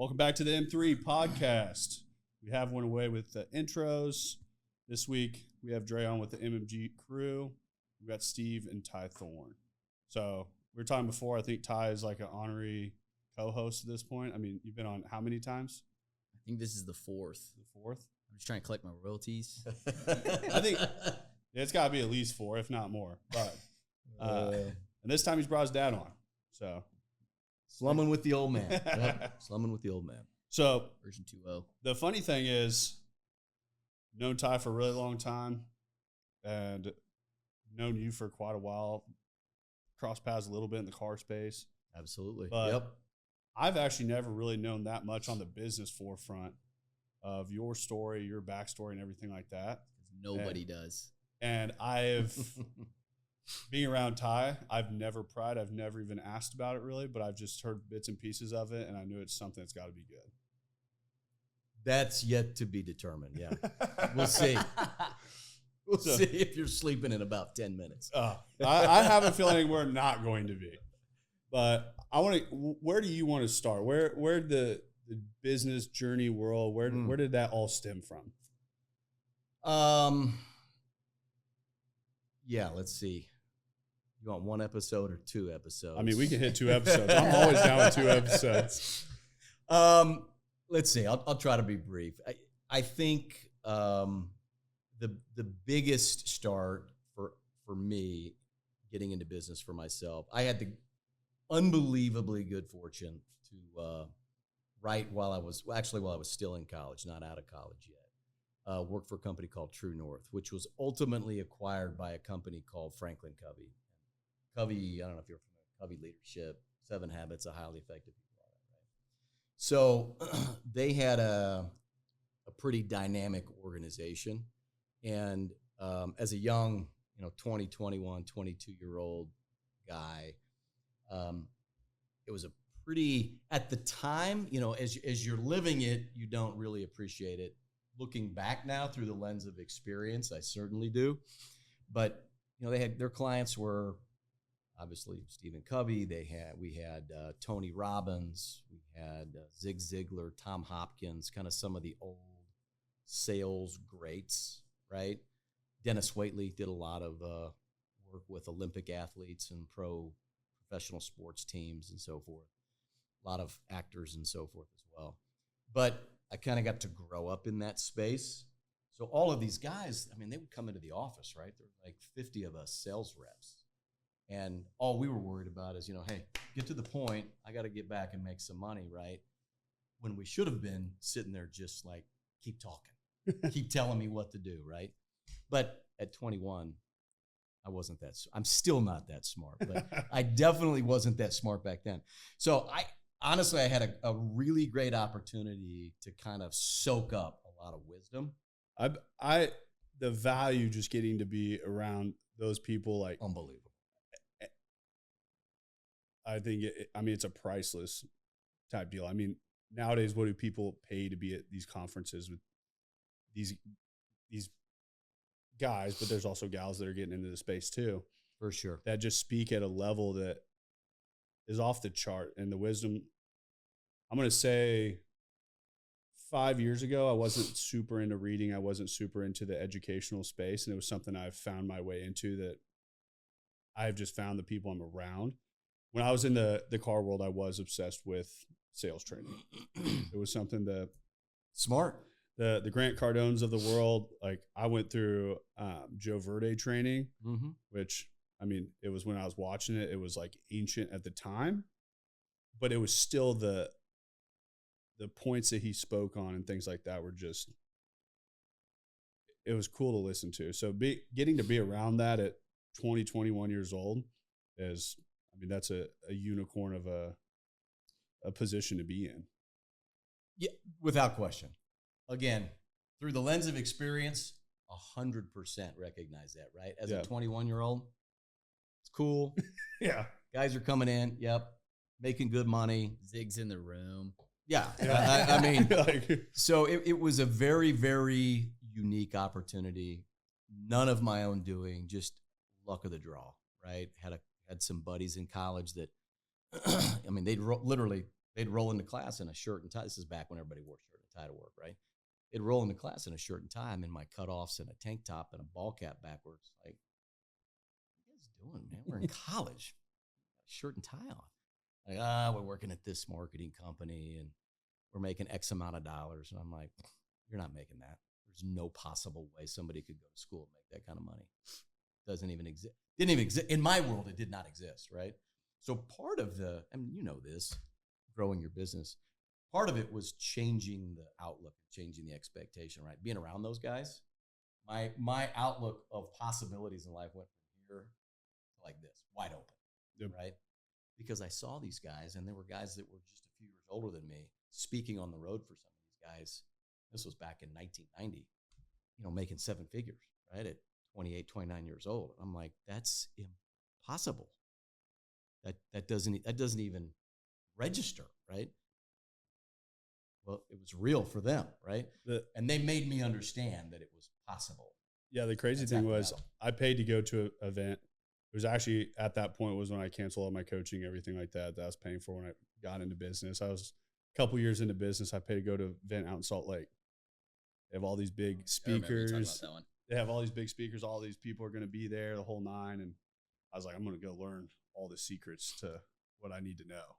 Welcome back to the M3 podcast. We have one away with the intros. This week, we have Dre on with the MMG crew. We've got Steve and Ty Thorne. So we were talking before, I think Ty is like an honorary co-host at this point. I mean, you've been on how many times? I think this is the fourth. The fourth? I'm just trying to collect my royalties. I think it's got to be at least 4, if not more. But and this time he's brought his dad on. So slumming with the old man. Yep. Slumming with the old man. So version 2.0. The funny thing is, known Ty for a really long time, and known you for quite a while. Cross paths a little bit in the car space. Absolutely. But yep. I've actually never really known that much on the business forefront of your story, your backstory, and everything like that. Nobody does. And I've, being around Ty, I've never pried. I've never even asked about it really, but I've just heard bits and pieces of it, and I knew it's something that's got to be good. That's yet to be determined, yeah. We'll see. We'll see if you're sleeping in about 10 minutes. I have a feeling we're not going to be. But I want to. Where do you want to start? Where the business journey world? Where did that all stem from? Yeah. Let's see. You want 1 episode or 2 episodes? I mean, we can hit 2 episodes. I'm always down with 2 episodes. Let's see. I'll try to be brief. I think the biggest start for me getting into business for myself, I had the unbelievably good fortune to write while I was still in college, not out of college yet. Worked for a company called True North, which was ultimately acquired by a company called Franklin Covey. Covey, I don't know if you're familiar with Covey Leadership, 7 Habits of Highly Effective People. Right? So they had a pretty dynamic organization. And as a young, 20, 21, 22-year-old guy, it was a pretty, at the time, as you're living it, you don't really appreciate it. Looking back now through the lens of experience, I certainly do. But, their clients were obviously Stephen Covey. We had Tony Robbins. We had Zig Ziglar, Tom Hopkins, kind of some of the old sales greats, right? Dennis Waitley did a lot of work with Olympic athletes and professional sports teams and so forth. A lot of actors and so forth as well. But I kind of got to grow up in that space. So all of these guys, they would come into the office, right? There were like 50 of us sales reps. And all we were worried about is, hey, get to the point. I got to get back and make some money, right? When we should have been sitting there just like, keep talking, keep telling me what to do, right? But at 21, I'm still not that smart, but I definitely wasn't that smart back then. So I had a really great opportunity to kind of soak up a lot of wisdom. The value just getting to be around those people, like unbelievable. I think it's a priceless type deal. Nowadays, what do people pay to be at these conferences with these guys? But there's also gals that are getting into the space too, for sure, that just speak at a level that is off the chart. And the wisdom, I'm going to say 5 years ago, I wasn't super into reading. I wasn't super into the educational space. And it was something I've found my way into, that I've just found the people I'm around. When I was in the car world, I was obsessed with sales training. It was something that smart. The Grant Cardones of the world, like I went through Joe Verde training, which, it was when I was watching it, it was like ancient at the time, but it was still the points that he spoke on and things like that were just, it was cool to listen to. So getting to be around that at 20, 21 years old is, that's a unicorn of a position to be in. Yeah, without question. Again, through the lens of experience, 100% recognize that, right? As a 21-year-old, it's cool. Yeah. Guys are coming in. Yep. Making good money. Zig's in the room. Yeah. So it was a very, very unique opportunity. None of my own doing, just luck of the draw, right? Had some buddies in college that, they'd literally they'd roll into class in a shirt and tie. This is back when everybody wore shirt and tie to work, right? They'd roll into class in a shirt and tie. I'm in my cutoffs and a tank top and a ball cap backwards. Like, what are you guys doing, man? We're in college. Shirt and tie on. Like, we're working at this marketing company and we're making X amount of dollars. And I'm like, you're not making that. There's no possible way somebody could go to school and make that kind of money. Doesn't even exist. Didn't even exist. In my world, it did not exist, right? So part of I mean, you know this, growing your business, part of it was changing the outlook, changing the expectation, right? Being around those guys, my outlook of possibilities in life went from here to like this, wide open, yep. right? Because I saw these guys, and there were guys that were just a few years older than me, speaking on the road for some of these guys. This was back in 1990, making seven figures, right? At 28, 29 years old. I'm like, that's impossible. That doesn't even register, right? Well, it was real for them, right? And they made me understand that it was possible. Yeah, the crazy thing was I paid to go to an event. It was actually at that point was when I canceled all my coaching, everything like that I was paying for when I got into business. I was a couple years into business. I paid to go to an event out in Salt Lake. They have all these big speakers. They have all these big speakers. All these people are going to be there, the whole nine. And I was like, I'm going to go learn all the secrets to what I need to know.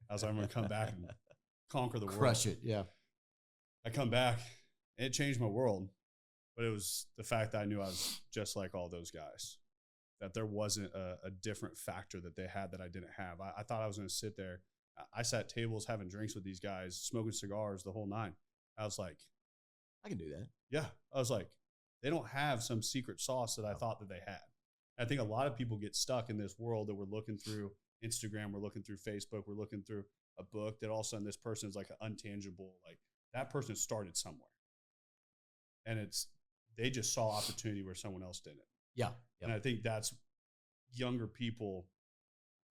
I was like, I'm going to come back and conquer the world. Crush it, yeah. I come back, and it changed my world. But it was the fact that I knew I was just like all those guys, that there wasn't a different factor that they had that I didn't have. I thought I was going to sit there. I sat at tables having drinks with these guys, smoking cigars, the whole nine. I was like, I can do that. Yeah. I was like, they don't have some secret sauce that I thought that they had. I think a lot of people get stuck in this world that we're looking through Instagram, we're looking through Facebook, we're looking through a book, that all of a sudden this person is like an untangible, like that person started somewhere. And they just saw opportunity where someone else didn't. Yeah. And I think that's younger people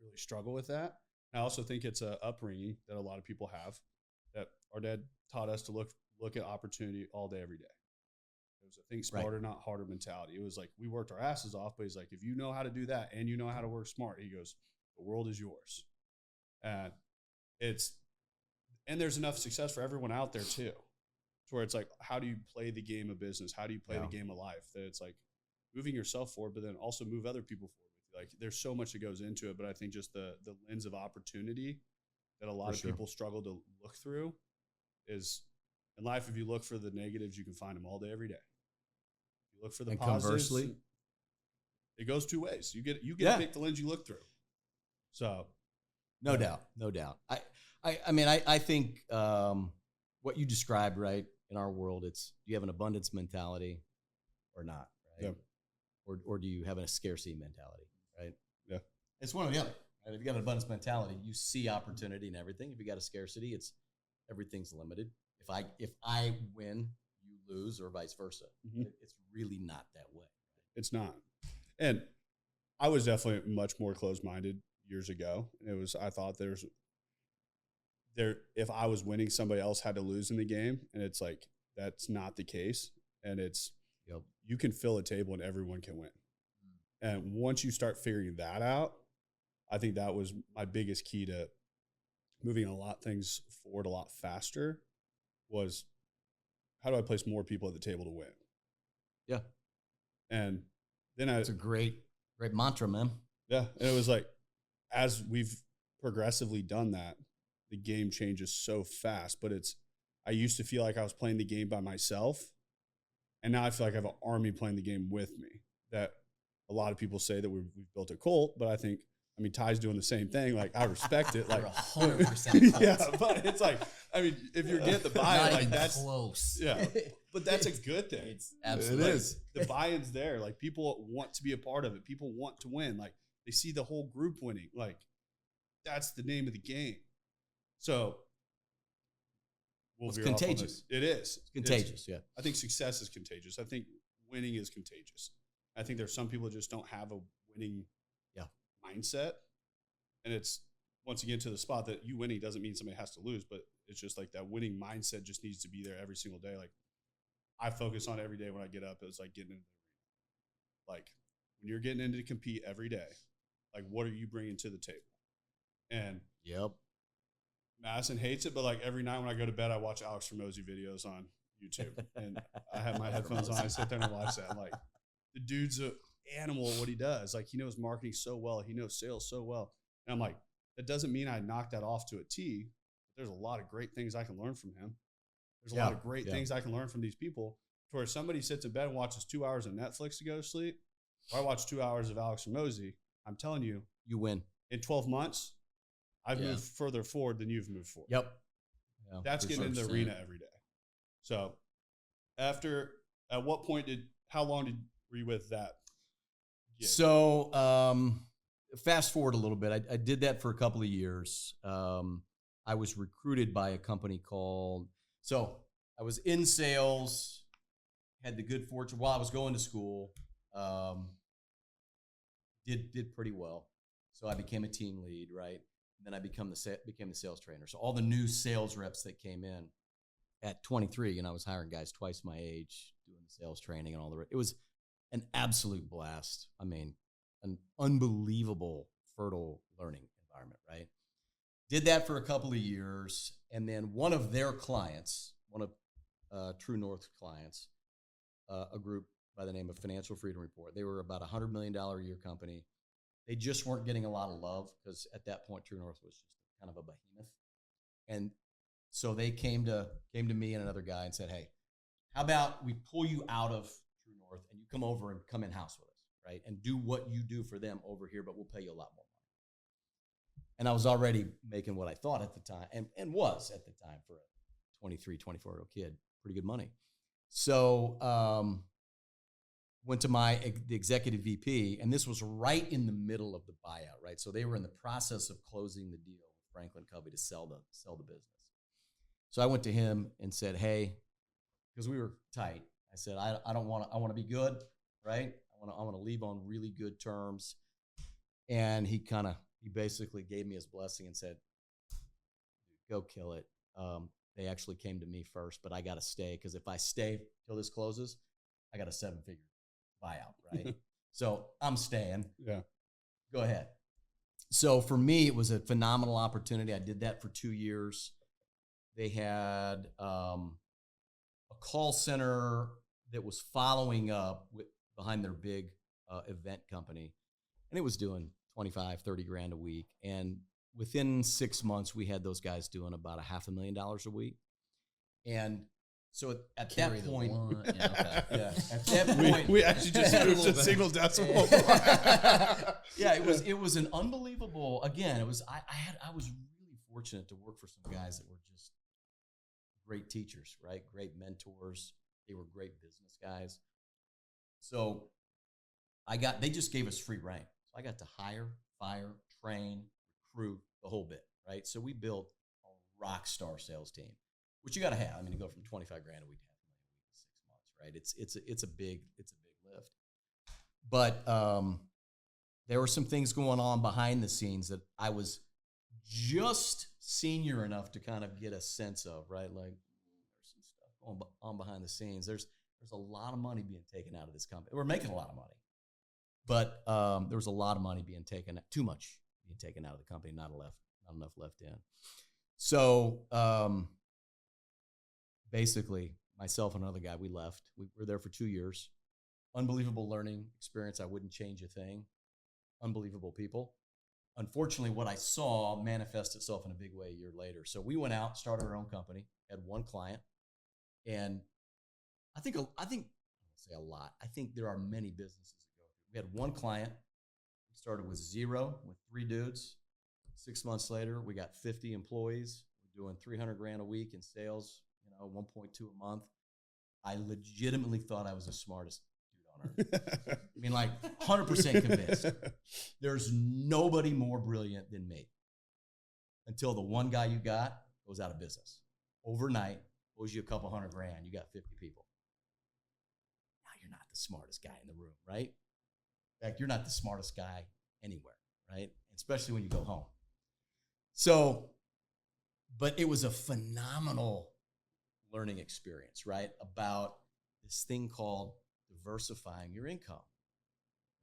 really struggle with that. I also think it's a upbringing that a lot of people have, that our dad taught us to look at opportunity all day, every day. It was a think smarter, not harder mentality. It was like, we worked our asses off, but he's like, if you know how to do that and you know how to work smart, he goes, the world is yours. And there's enough success for everyone out there too. To where it's like, how do you play the game of business? How do you play the game of life? That it's like moving yourself forward, but then also move other people forward with you. Like, there's so much that goes into it, but I think just the lens of opportunity that a lot of people struggle to look through is, in life, if you look for the negatives, you can find them all day, every day. If you look for the positives, conversely, it goes two ways. You get to pick the lens you look through. So, no doubt. I think what you described, right, in our world, it's, do you have an abundance mentality or not, right? Yeah. Or do you have a scarcity mentality, right? Yeah. It's one or the other. Right? If you got an abundance mentality, you see opportunity in everything. If you got a scarcity, everything's limited. If I win, you lose, or vice versa. Mm-hmm. It's really not that way. Right? It's not. And I was definitely much more closed-minded years ago. I thought if I was winning, somebody else had to lose in the game. And it's like, that's not the case. And you can fill a table and everyone can win. And once you start figuring that out, I think that was my biggest key to moving a lot of things forward a lot faster, was how do I place more people at the table to win? Yeah. And then it's a great mantra, man. Yeah. And it was like, as we've progressively done that, the game changes so fast. But I used to feel like I was playing the game by myself. And now I feel like I have an army playing the game with me. That a lot of people say that we've built a cult, but Ty's doing the same thing. Like, I respect it. Like, 100%. Yeah, but it's like, if you're getting the buy-in, like, that's close. Yeah, but that's a good thing. It's absolutely. It is. The buy-in's there. Like, people want to be a part of it. People want to win. Like, they see the whole group winning. Like, that's the name of the game. So it's contagious. It is. It's contagious. Yeah. I think success is contagious. I think winning is contagious. I think there's some people that just don't have a winning mindset. And it's, once again, to the spot that you winning doesn't mean somebody has to lose, but it's just like that winning mindset just needs to be there every single day. Like, I focus on every day when I get up, it's like getting into the arena. Like, when you're getting into to compete every day, like, what are you bringing to the table? And Madison hates it, but like every night when I go to bed, I watch Alex Hormozi videos on YouTube, and I have my headphones on. I sit there and watch that. I'm like, the dude's an animal at what he does. Like, he knows marketing so well. He knows sales so well. And I'm like, that doesn't mean I knock that off to a T. But there's a lot of great things I can learn from him. There's a lot of great things I can learn from these people. To where somebody sits in bed and watches 2 hours of Netflix to go to sleep, or I watch 2 hours of Alex Hormozi, I'm telling you, you win. In 12 months, I've moved further forward than you've moved forward. Yep. Yeah, that's getting in the arena every day. So at what point how long were you with that gig? So fast forward a little bit. I did that for a couple of years. I was recruited by a company so I was in sales, had the good fortune while I was going to school, did pretty well. So I became a team lead, right? And then I became the sales trainer. So all the new sales reps that came in at 23, I was hiring guys twice my age, doing the sales training and all the rest. It was an absolute blast. I mean, an unbelievable, fertile learning environment, right? Did that for a couple of years. And then one of their clients, one of True North's clients, a group by the name of Financial Freedom Report. They were about a $100 million a year company. They just weren't getting a lot of love because at that point, True North was just kind of a behemoth. And so they came to me and another guy and said, hey, how about we pull you out of True North and you come over and come in-house with us, right? And do what you do for them over here, but we'll pay you a lot more money. And I was already making what I thought at the time, and was at the time for a 23, 24-year-old kid, pretty good money. So went to the executive VP, and this was right in the middle of the buyout, right? So they were in the process of closing the deal with Franklin Covey to sell the business. So I went to him and said, hey, because we were tight, I said, I want to be good, right? I want to leave on really good terms. And he basically gave me his blessing and said, go kill it. They actually came to me first, but I got to stay, because if I stay till this closes, I got a 7-figure buyout, right? So I'm staying. Yeah. Go ahead. So for me, it was a phenomenal opportunity. I did that for 2 years. They had a call center that was following up behind their big event company. And it was doing 25, 30 grand a week. And within 6 months, we had those guys doing about $500,000 a week. And so at that point, at that point, we actually just moved to single decimal. Yeah, it was an unbelievable. Again, it was I was really fortunate to work for some guys that were just great teachers, right? Great mentors. They were great business guys. So they just gave us free reign. So I got to hire, fire, train, recruit, the whole bit, right? So we built a rock star sales team, which you got to have. I mean, to go from 25 grand a week to $500,000 a week in 6 months, right? It's a big lift. But there were some things going on behind the scenes that I was just senior enough to kind of get a sense of, right? Like, there's some stuff going on behind the scenes. There's a lot of money being taken out of this company. We're making a lot of money, but there was a lot of money being taken, too much being taken out of the company, not enough left in. So basically, myself and another guy, we left. We were there for 2 years. Unbelievable learning experience. I wouldn't change a thing. Unbelievable people. Unfortunately, what I saw manifest itself in a big way a year later. So we went out, started our own company, had one client, and I think I won't say a lot. I think there are many businesses that go through. We had one client. We started with 0, with 3 dudes. 6 months later, we got 50 employees. We're doing 300 grand a week in sales, 1.2 a month. I legitimately thought I was the smartest dude on earth. I mean, like 100% convinced. There's nobody more brilliant than me. Until the one guy you got goes out of business. Overnight, owes you a couple $100 grand. You got 50 people. Now you're not the smartest guy in the room, right? In fact, you're not the smartest guy anywhere, right? Especially when you go home. So, but it was a phenomenal learning experience, right? About this thing called diversifying your income,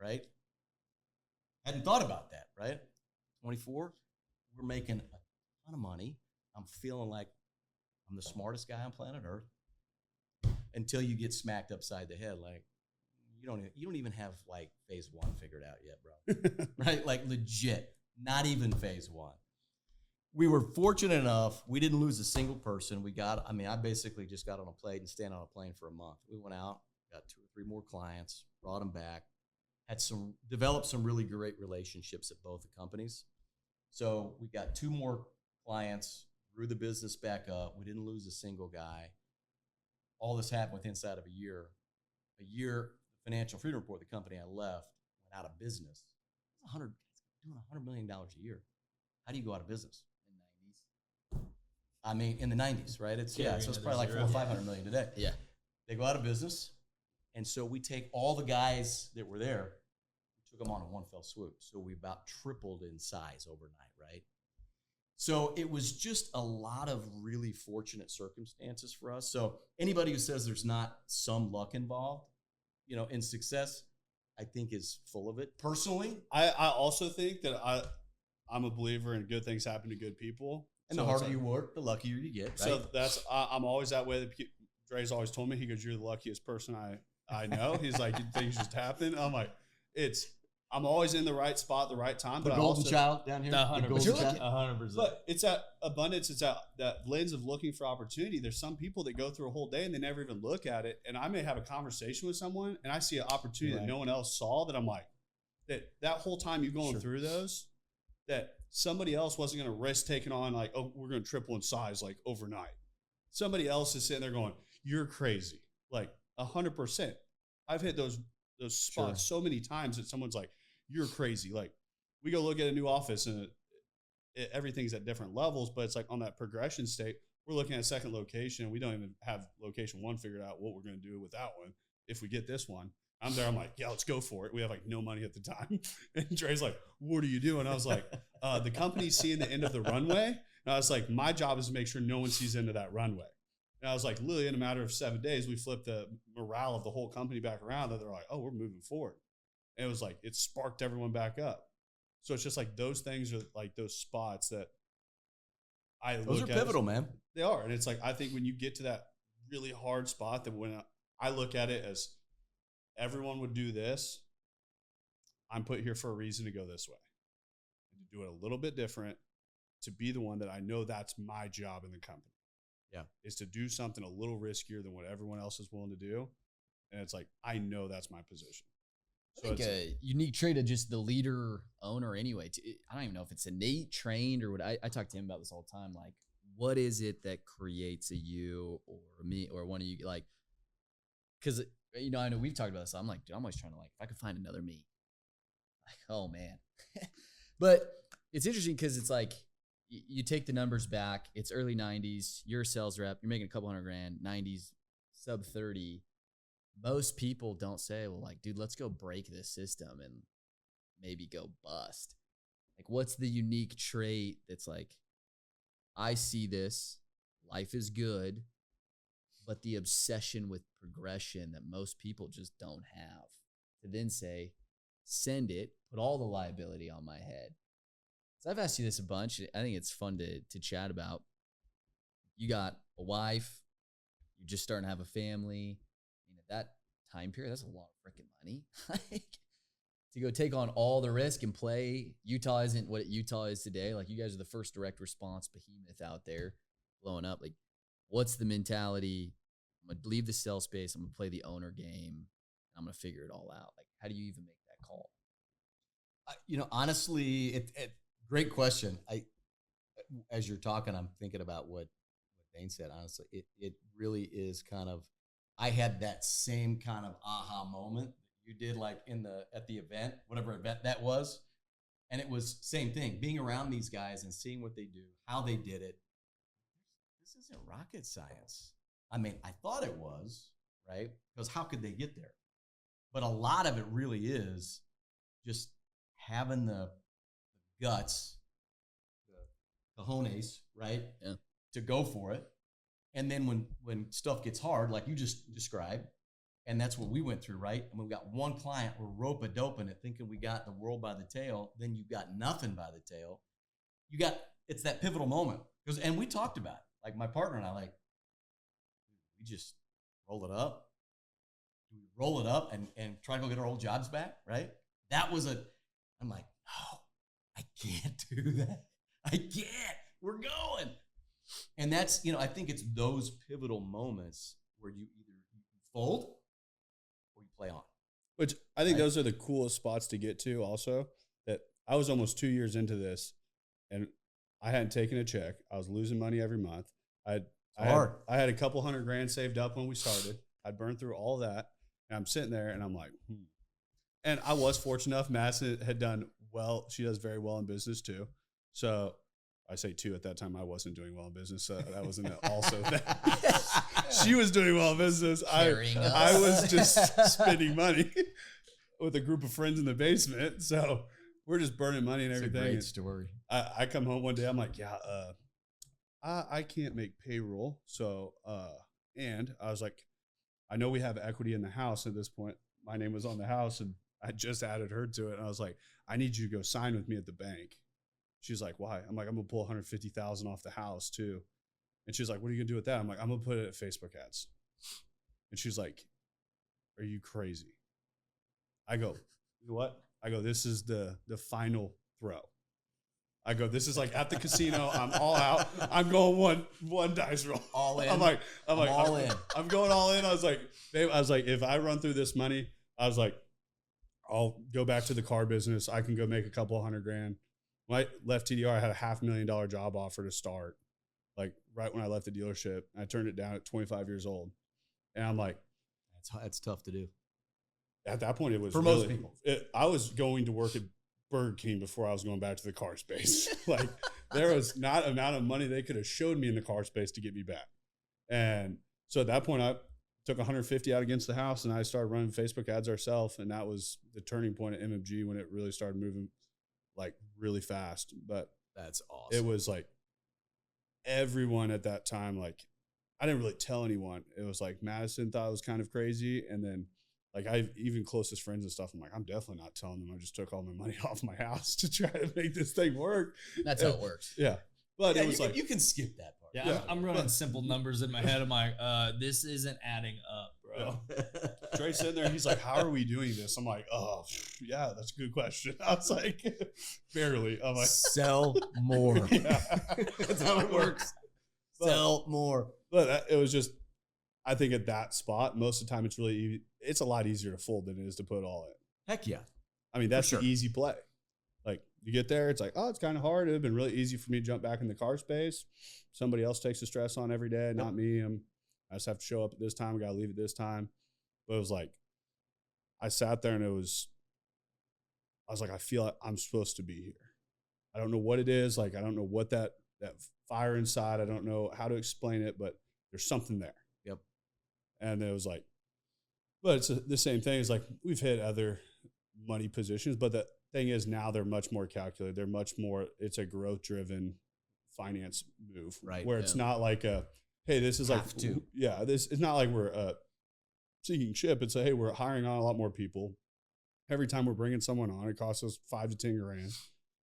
right? Hadn't thought about that, right? 24, we're making a ton of money. I'm feeling like I'm the smartest guy on planet Earth until you get smacked upside the head. Like, you don't even have like phase 1 figured out yet, bro. Right? Like legit, not even phase 1. We were fortunate enough, we didn't lose a single person. I basically just got on a plane and stayed on a plane for a month. We went out, got 2 or 3 more clients, brought them back, developed some really great relationships at both the companies. So we got 2 more clients, grew the business back up. We didn't lose a single guy. All this happened within inside of a year. The Financial Freedom Report, the company I left, went out of business. It's doing $100 million a year. How do you go out of business? I mean, in the 90s, right? So it's probably like $400 or $500 million today. Yeah. They go out of business. And so we take all the guys that were there, we took them on in one fell swoop. So we about tripled in size overnight, right? So it was just a lot of really fortunate circumstances for us. So anybody who says there's not some luck involved, in success, I think is full of it. Personally, I also think that I'm a believer in good things happen to good people. And the harder you work, the luckier you get. Right? So I'm always that way. Dre's always told me, he goes, "You're the luckiest person I know." He's like, "Things just happen." I'm like, I'm always in the right spot, the right time. The golden child down here. 100%. But it's that abundance. It's that lens of looking for opportunity. There's some people that go through a whole day and they never even look at it. And I may have a conversation with someone and I see an opportunity that no one else saw, that I'm like, that whole time you're going through those, that somebody else wasn't going to risk taking on, like, oh, we're going to triple in size like overnight. Somebody else is sitting there going, "You're crazy." Like 100%. I've hit those spots so many times that someone's like, "You're crazy." Like, we go look at a new office and everything's at different levels, but it's like on that progression state, we're looking at a second location. We don't even have location 1 figured out what we're going to do with that one. If we get this one, I'm there. I'm like, "Yeah, let's go for it." We have like no money at the time. And Dre's like, "What are you doing?" I was like, the company's seeing the end of the runway. And I was like, my job is to make sure no one sees into that runway. And I was like, literally in a matter of 7 days, we flipped the morale of the whole company back around, that they're like, "Oh, we're moving forward." And it was like, it sparked everyone back up. So it's just like those things are like those spots that those are pivotal, man. They are. And it's like, I think when you get to that really hard spot, that when I look at it as everyone would do this, I'm put here for a reason to go this way, and to do it a little bit different, to be the one that I know that's my job in the company. Yeah. Is to do something a little riskier than what everyone else is willing to do. And it's like, I know that's my position. So I think a unique trait of just the leader owner anyway. I don't even know if it's innate, trained, or what. I talk to him about this all the time. Like, what is it that creates a you or me or one of you? Like, because, I know we've talked about this. I'm like, dude, I'm always trying to, like, if I could find another me. Like, oh, man. But it's interesting because it's like, you take the numbers back. It's early 90s. You're a sales rep. You're making a couple $100,000. 90s, sub 30. Most people don't say, well, like, dude, let's go break this system and maybe go bust. Like, what's the unique trait that's like, I see this, life is good, but the obsession with progression that most people just don't have, to then say, send it, put all the liability on my head. So I've asked you this a bunch. I think it's fun to chat about. You got a wife. You're just starting to have a family. At that time period, that's a lot of freaking money. Like, to go take on all the risk and play. Utah isn't what Utah is today. Like, you guys are the first direct response behemoth out there blowing up. Like, what's the mentality? I'm going to leave the sales space. I'm going to play the owner game. And I'm going to figure it all out. Like, how do you even make that call? Honestly, great question. As you're talking, I'm thinking about what Dane said. Honestly, it really is kind of, I had that same kind of aha moment you did, like at the event, whatever event that was. And it was same thing, being around these guys and seeing what they do, how they did it. This isn't rocket science. I mean, I thought it was, right? Because how could they get there? But a lot of it really is just having the guts, the cojones, right? Yeah. To go for it. And then when stuff gets hard, like you just described, and that's what we went through, right? And we got one client, we're rope-a-doping it, thinking we got the world by the tail. Then you got nothing by the tail. It's that pivotal moment. And we talked about it. Like my partner and I, like, we just roll it up. We roll it up and try to go get our old jobs back, right? I'm like, no, I can't do that. I can't. We're going. And that's, I think it's those pivotal moments where you either fold or you play on. Which I think those are the coolest spots to get to also. That I was almost 2 years into this and I hadn't taken a check. I was losing money every month. I had a couple $100,000 saved up when we started. I'd burned through all that. And I'm sitting there and I'm like, And I was fortunate enough. Madison had done well. She does very well in business too. So I say too, at that time, I wasn't doing well in business. So that wasn't also that. She was doing well in business. I was just spending money with a group of friends in the basement. So we're just burning money and everything. It's a great story. I come home one day. I'm like, I can't make payroll. So, and I was like, I know we have equity in the house at this point. My name was on the house and I just added her to it. And I was like, I need you to go sign with me at the bank. She's like, why? I'm like, I'm going to pull $150,000 off the house too. And she's like, what are you going to do with that? I'm like, I'm going to put it at Facebook ads. And she's like, are you crazy? I go, you know what? I go, this is the final throw. I go, this is like at the casino. I'm all out. I'm going one dice roll. All in. I'm like, all in. I'm going all in. I was like, babe, if I run through this money, I was like, I'll go back to the car business. I can go make a couple $100,000. When I left TDR, I had a $500,000 job offer to start, like right when I left the dealership. I turned it down at 25 years old. And I'm like, that's tough to do. At that point, it was for most people. I was going to work at Burger King before I was going back to the car space. Like there was not amount of money they could have showed me in the car space to get me back. And so at that point, I took 150 out against the house and I started running Facebook ads ourselves. And that was the turning point at MMG when it really started moving like really fast. But that's awesome. It was like everyone at that time, like I didn't really tell anyone. It was like Madison thought it was kind of crazy. And then like I even closest friends and stuff, I'm like, I'm definitely not telling them. I just took all my money off my house to try to make this thing work. That's how it works. Yeah. But yeah, it was like, you can skip that part. Yeah, I'm running simple numbers in my head. I'm like, this isn't adding up, bro. Yeah. Trey's sitting there. He's like, how are we doing this? I'm like, oh, yeah, that's a good question. I was like, barely. I'm like, sell more. Yeah. That's how it works. Sell more. But it was just, I think at that spot, most of the time it's a lot easier to fold than it is to put all in. Heck yeah. I mean, that's the easy play. Like you get there, it's like, oh, it's kind of hard. It would have been really easy for me to jump back in the car space. Somebody else takes the stress on every day, not me. I just have to show up at this time. I got to leave at this time. But it was like, I sat there and I was like, I feel like I'm supposed to be here. I don't know what it is. Like, I don't know what that fire inside. I don't know how to explain it, but there's something there. Yep. And it was like, but it's the same thing. It's like we've hit other money positions, but the thing is now they're much more calculated. They're much more, it's a growth driven finance move, right? Where it's not like hey, this is like, it's not like we're sinking ship. It's hey, we're hiring on a lot more people. Every time we're bringing someone on, it costs us $5 to $10 grand.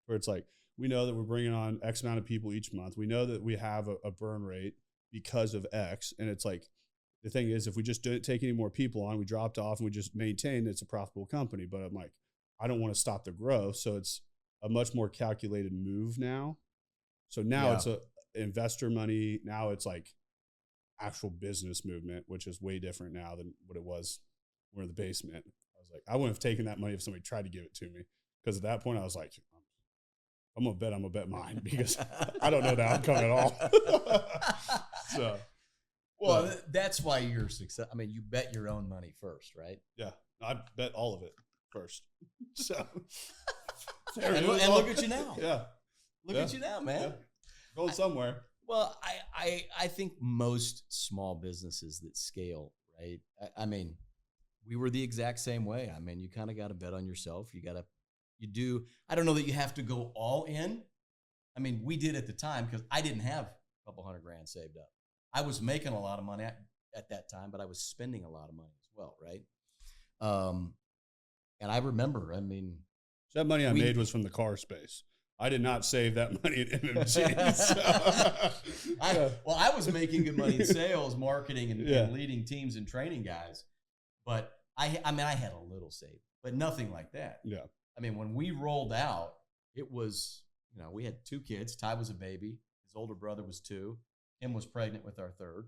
Where it's like, we know that we're bringing on X amount of people each month. We know that we have a burn rate because of X. And it's like, the thing is, if we just didn't take any more people on, we dropped off and we just maintained, it's a profitable company. But I'm like, I don't want to stop the growth. So it's a much more calculated move now. So now it's a investor money. Now it's like actual business movement, which is way different now than what it was. We're in the basement. I was like, I wouldn't have taken that money if somebody tried to give it to me. Because at that point I was like, I'm going to bet mine because I don't know the outcome at all. So. Well, that's why you're success. I mean, you bet your own money first, right? Yeah, I bet all of it first. So, and look at you now. Yeah, look at you now, man. Yeah. Going somewhere. Well, I think most small businesses that scale, right? I mean, we were the exact same way. I mean, you kind of got to bet on yourself. I don't know that you have to go all in. I mean, we did at the time because I didn't have a couple $100 grand saved up. I was making a lot of money at that time, but I was spending a lot of money as well, right? And I remember, I mean. So that money I made was from the car space. I did not save that money in MMG. I was making good money in sales, marketing, and leading teams and training guys. But I had a little saved, but nothing like that. Yeah. I mean, when we rolled out, it was, we had 2 kids. Ty was a baby. His older brother was 2. Kim was pregnant with our third,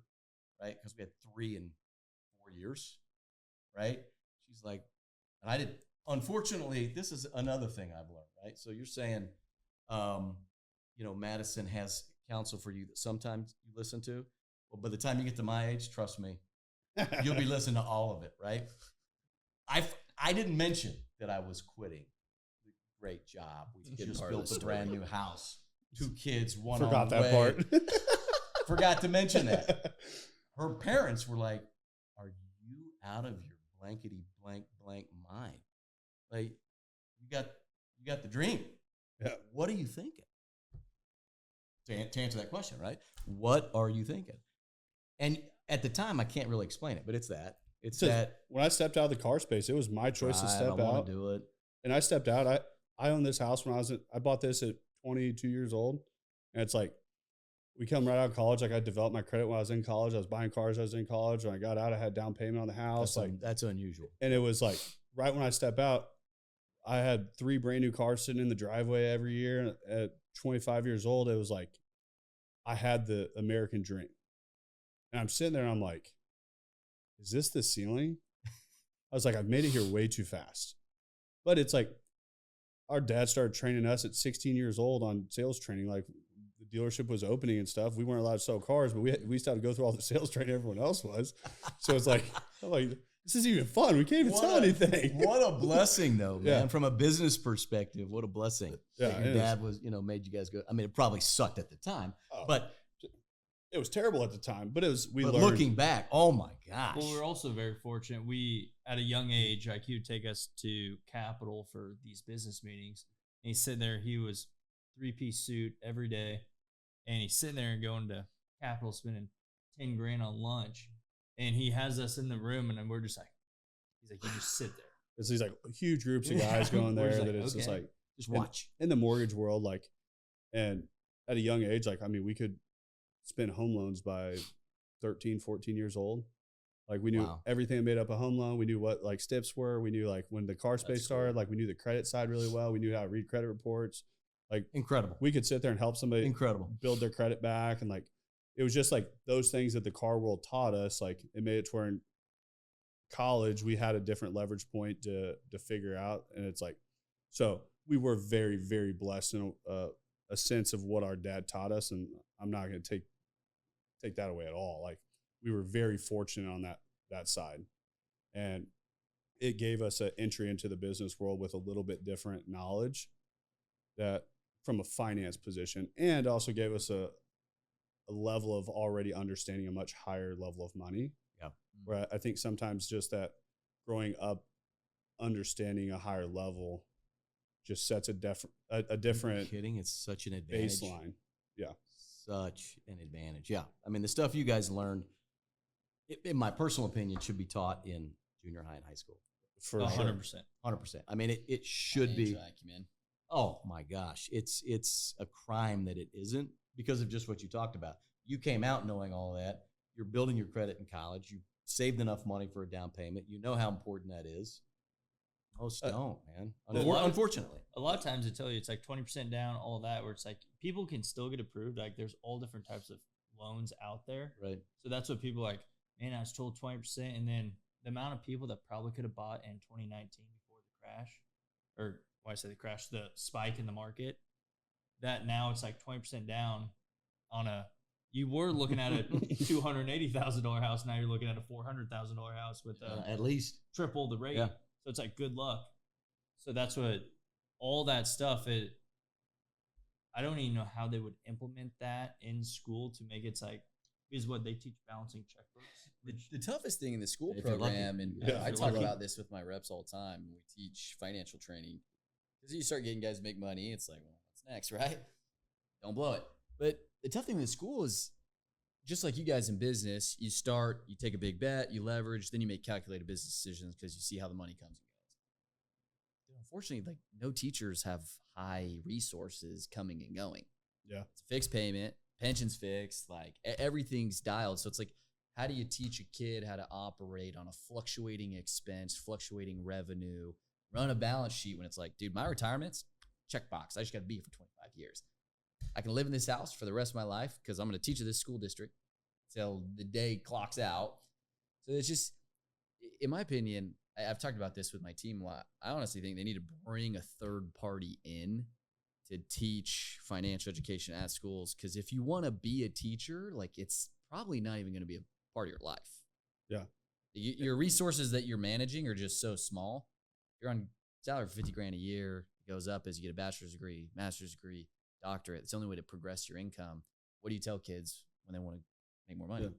right? Because we had 3 in 4 years, right? She's like, and I did. Unfortunately, this is another thing I've learned, right? So you're saying, Madison has counsel for you that sometimes you listen to. Well, by the time you get to my age, trust me, you'll be listening to all of it, right? I didn't mention that I was quitting. Great job. We just built a brand new house. 2 kids, one Forgot on the that way. part. Forgot to mention that. Her parents were like, "Are you out of your blankety blank mind? Like, you got the dream. Yeah. What are you thinking?" To answer that question, right? What are you thinking? And at the time, I can't really explain it, but it's that. It's that when I stepped out of the car space, it was my choice to step out. I want to do it. And I stepped out. I owned this house when I bought this at 22 years old. And it's like, we come right out of college. Like, I developed my credit when I was in college. I was buying cars when I was in college. When I got out, I had down payment on the house. That's unusual. And it was like, right when I step out, I had 3 brand new cars sitting in the driveway every year. At 25 years old, it was like, I had the American dream. And I'm sitting there and I'm like, is this the ceiling? I was like, I've made it here way too fast. But it's like, our dad started training us at 16 years old on sales training. Like, the dealership was opening and stuff. We weren't allowed to sell cars, but we still had to go through all the sales training everyone else was. So it's like, I'm like, this isn't even fun. We can't even sell anything. What a blessing, though, man. From a business perspective, what a blessing. Yeah, your dad was, made you guys go. I mean, it probably sucked at the time, but it was terrible at the time. But we but learned. Looking back, oh my gosh. Well, we're also very fortunate. We, at a young age, like, he would take us to Capitol for these business meetings. And he's sitting there. He was 3-piece suit every day. And he's sitting there and going to Capitol, spending $10,000 on lunch. And he has us in the room, and then we're just like, he's like, you just sit there. It's these like huge groups of guys going there that it's just like, just watch. In the mortgage world, like, and at a young age, like, I mean, we could spend home loans by 13, 14 years old. Like, we knew everything made up a home loan. We knew what like steps were. We knew like when the car space started, like we knew the credit side really well. We knew how to read credit reports. Like, incredible. We could sit there and help somebody build their credit back. And like, it was just like those things that the car world taught us. Like, it made it to where in college we had a different leverage point to figure out. And it's like, so we were very, very blessed in a sense of what our dad taught us. And I'm not going to take that away at all. Like, we were very fortunate on that side. And it gave us an entry into the business world with a little bit different knowledge that from a finance position, and also gave us a level of already understanding a much higher level of money. Yeah. Where I think sometimes just that growing up, understanding a higher level just sets a different. Are you kidding? It's such an advantage. Baseline. Yeah. Such an advantage. Yeah. I mean, the stuff you guys learned, in my personal opinion, should be taught in junior high and high school. For 100%. 100%. I mean, it should be. Oh my gosh. It's a crime that it isn't because of just what you talked about. You came out knowing all that. You're building your credit in college. You saved enough money for a down payment. You know how important that is. Most don't, man. Unfortunately. A lot of times they tell you it's like 20% down, all of that, where it's like people can still get approved. Like, there's all different types of loans out there. Right. So that's what people are like, man, I was told 20%. And then the amount of people that probably could have bought in 2019 before the crash, or why I say the crash, the spike in the market, that now it's like 20% down on you were looking at a $280,000 house. Now you're looking at a $400,000 house with at least triple the rate. Yeah. So it's like, good luck. So that's what all that stuff is. I don't even know how they would implement that in school to make it like, is what they teach balancing checkbooks. The toughest thing in the school If you're program, lucky. and I talk lucky. about this with my reps all the time when we teach financial training, because you start getting guys to make money, it's like, well, what's next, right? Don't blow it. But the tough thing in the school is, just like you guys in business, you start, you take a big bet, you leverage, then you make calculated business decisions because you see how the money comes and goes. Unfortunately, like, no teachers have high resources coming and going. Yeah. It's a fixed payment, pension's fixed, like everything's dialed. So it's like, how do you teach a kid how to operate on a fluctuating expense, fluctuating revenue, run a balance sheet when it's like, dude, my retirement's checkbox. I just got to be here for 25 years. I can live in this house for the rest of my life because I'm going to teach at this school district till the day clocks out. So it's just, in my opinion, I've talked about this with my team a lot. I honestly think they need to bring a third party in to teach financial education at schools. Because if you want to be a teacher, like it's probably not even going to be a part of your life. Yeah. Your resources that you're managing are just so small. You're on salary for $50,000 a year. It goes up as you get a bachelor's degree, master's degree, doctorate. It's the only way to progress your income. What do you tell kids when they want to make more money?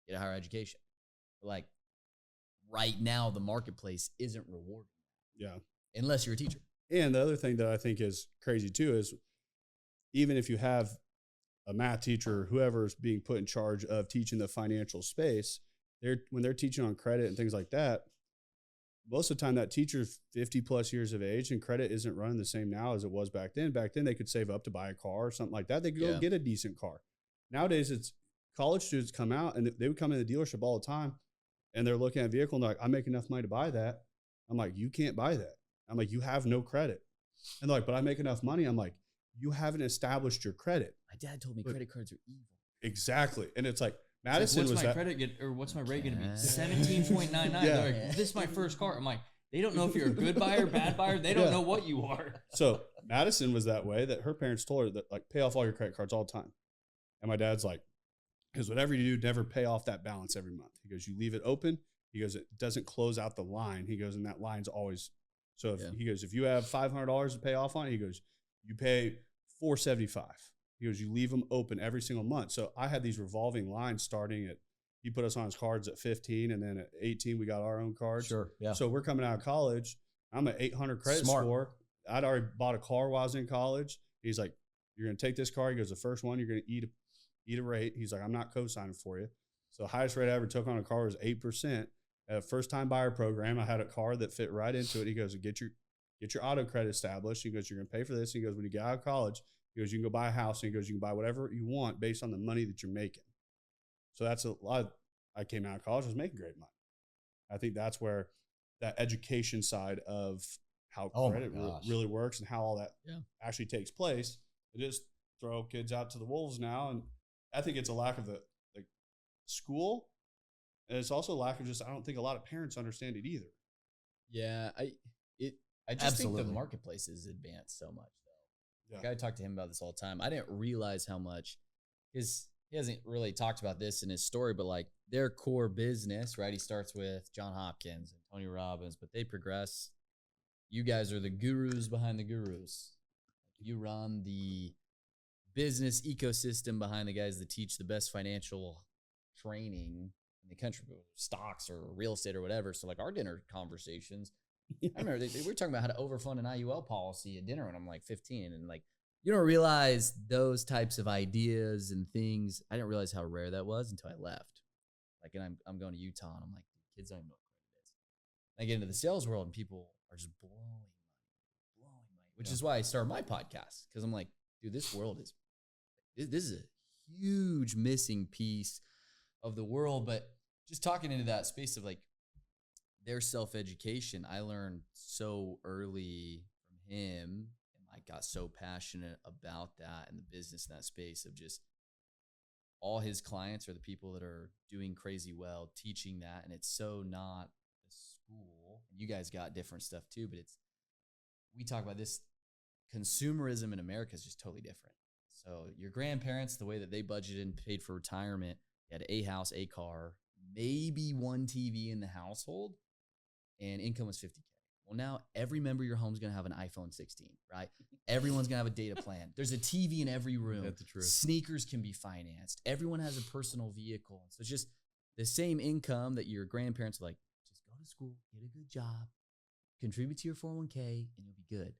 Get a higher education. But like right now, the marketplace isn't rewarding. Yeah. Unless you're a teacher. And the other thing that I think is crazy too is even if you have a math teacher, whoever's being put in charge of teaching the financial space, when they're teaching on credit and things like that, most of the time that teacher's 50 plus years of age and credit isn't running the same now as it was back then. Back then they could save up to buy a car or something like that. They could go get a decent car. Nowadays it's college students come out and they would come in the dealership all the time and they're looking at a vehicle and they're like, I make enough money to buy that. I'm like, you can't buy that. I'm like, you have no credit. And they're like, but I make enough money. I'm like, you haven't established your credit. My dad told me credit cards are evil. Exactly. And it's like, Madison what's was my that. credit or what's my rate going to be? 17.99. Yeah. They're like, this is my first car. I'm like, they don't know if you're a good buyer, bad buyer. They don't know what you are. So Madison was that way, that her parents told her that like pay off all your credit cards all the time. And my dad's like, because whatever you do, never pay off that balance every month. He goes, you leave it open. He goes, it doesn't close out the line. He goes, and that line's always. So if he goes, if you have $500 to pay off on it, he goes, you pay $475. He goes, you leave them open every single month. So I had these revolving lines starting at, he put us on his cards at 15, and then at 18, we got our own cards. Sure. Yeah. So we're coming out of college. I'm at 800 credit score. I'd already bought a car while I was in college. He's like, you're going to take this car. He goes, the first one, you're going to eat a rate. He's like, I'm not co-signing for you. So the highest rate I ever took on a car was 8%. At a first-time buyer program, I had a car that fit right into it. He goes, get your auto credit established. He goes, you're going to pay for this. He goes, when you get out of college, he goes, you can go buy a house. And he goes, you can buy whatever you want based on the money that you're making. So that's a lot. I came out of college, I was making great money. I think that's where that education side of how credit really works and how all that actually takes place. They just throw kids out to the wolves now. And I think it's a lack of the school. And it's also a lack of just, I don't think a lot of parents understand it either. Yeah. I just think the marketplace is advanced so much though. Yeah. Like I talk to him about this all the time. I didn't realize how much he hasn't really talked about this in his story, but like their core business, right? He starts with John Hopkins and Tony Robbins, but they progress. You guys are the gurus behind the gurus. You run the business ecosystem behind the guys that teach the best financial training in the country, stocks or real estate or whatever. So like our dinner conversations, I remember they were talking about how to overfund an IUL policy at dinner when I'm like 15, and like, you don't realize those types of ideas and things. I didn't realize how rare that was until I left. Like, and I'm going to Utah, and I'm like, kids don't even know what credit is. I get into the sales world, and people are just blowing money, which is why I started my podcast, because I'm like, dude, this is a huge missing piece of the world. But just talking into that space of like their self-education, I learned so early from him. I got so passionate about that and the business in that space of just all his clients are the people that are doing crazy well, teaching that. And it's so not the school. And you guys got different stuff too, but we talk about this consumerism in America is just totally different. So your grandparents, the way that they budgeted and paid for retirement, they had a house, a car, maybe one TV in the household, and income was $50K. Well, now every member of your home is going to have an iPhone 16, right? Everyone's going to have a data plan. There's a TV in every room. That's the truth. Sneakers can be financed. Everyone has a personal vehicle. So it's just the same income that your grandparents are like, just go to school, get a good job, contribute to your 401k, and you'll be good.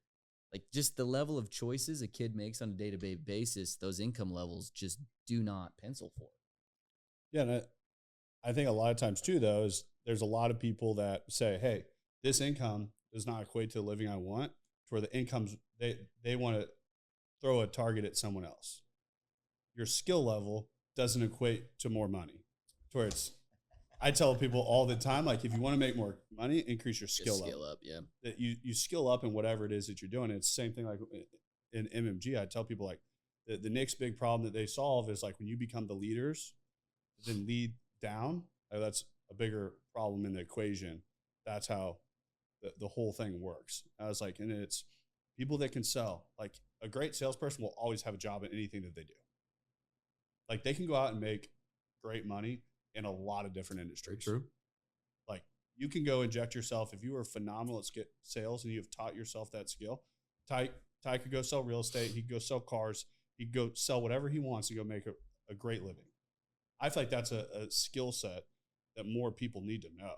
Like just the level of choices a kid makes on a day-to-day basis, those income levels just do not pencil for. Yeah, and I think a lot of times too, though, is there's a lot of people that say, hey, this income does not equate to the living I want. where the incomes, they want to throw a target at someone else. Your skill level doesn't equate to more money. To where I tell people all the time, like, if you want to make more money, increase your skill level. Skill up, yeah. That you skill up in whatever it is that you're doing. It's the same thing like in MMG. I tell people, like, the next big problem that they solve is, like, when you become the leaders, then lead down, that's a bigger problem in the equation. That's how the whole thing works. I was like, and it's people that can sell. Like, a great salesperson will always have a job in anything that they do. Like, they can go out and make great money in a lot of different industries. True. Like, you can go inject yourself. If you were phenomenal at sales and you have taught yourself that skill, Ty could go sell real estate. He could go sell cars. He could go sell whatever he wants and go make a great living. I feel like that's a skill set that more people need to know.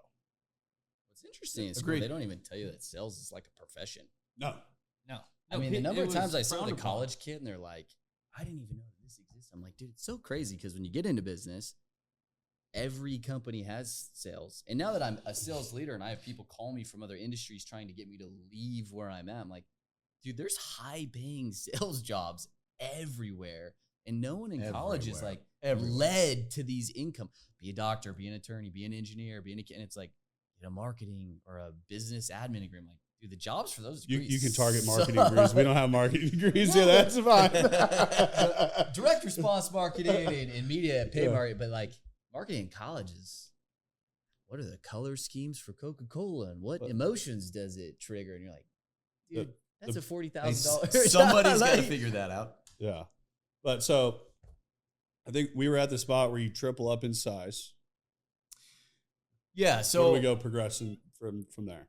What's interesting is they don't even tell you that sales is like a profession. No. I mean, the number of times I saw the college kid and they're like, I didn't even know this exists. I'm like, dude, it's so crazy because when you get into business, every company has sales. And now that I'm a sales leader and I have people call me from other industries trying to get me to leave where I'm at, I'm like, dude, there's high paying sales jobs everywhere. And no one in college is like led to these income. Be a doctor, be an attorney, be an engineer, and it's like, get a marketing or a business admin degree. I'm like, dude, the jobs for those degrees. You can target marketing degrees. We don't have marketing degrees here. That's fine. Direct response marketing and media pay marketing, but like marketing in colleges. What are the color schemes for Coca-Cola and what emotions does it trigger? And you're like, dude, that's a $40,000. Somebody's got to figure that out. Yeah. But so I think we were at the spot where you triple up in size. Yeah. So where do we go progressing from there?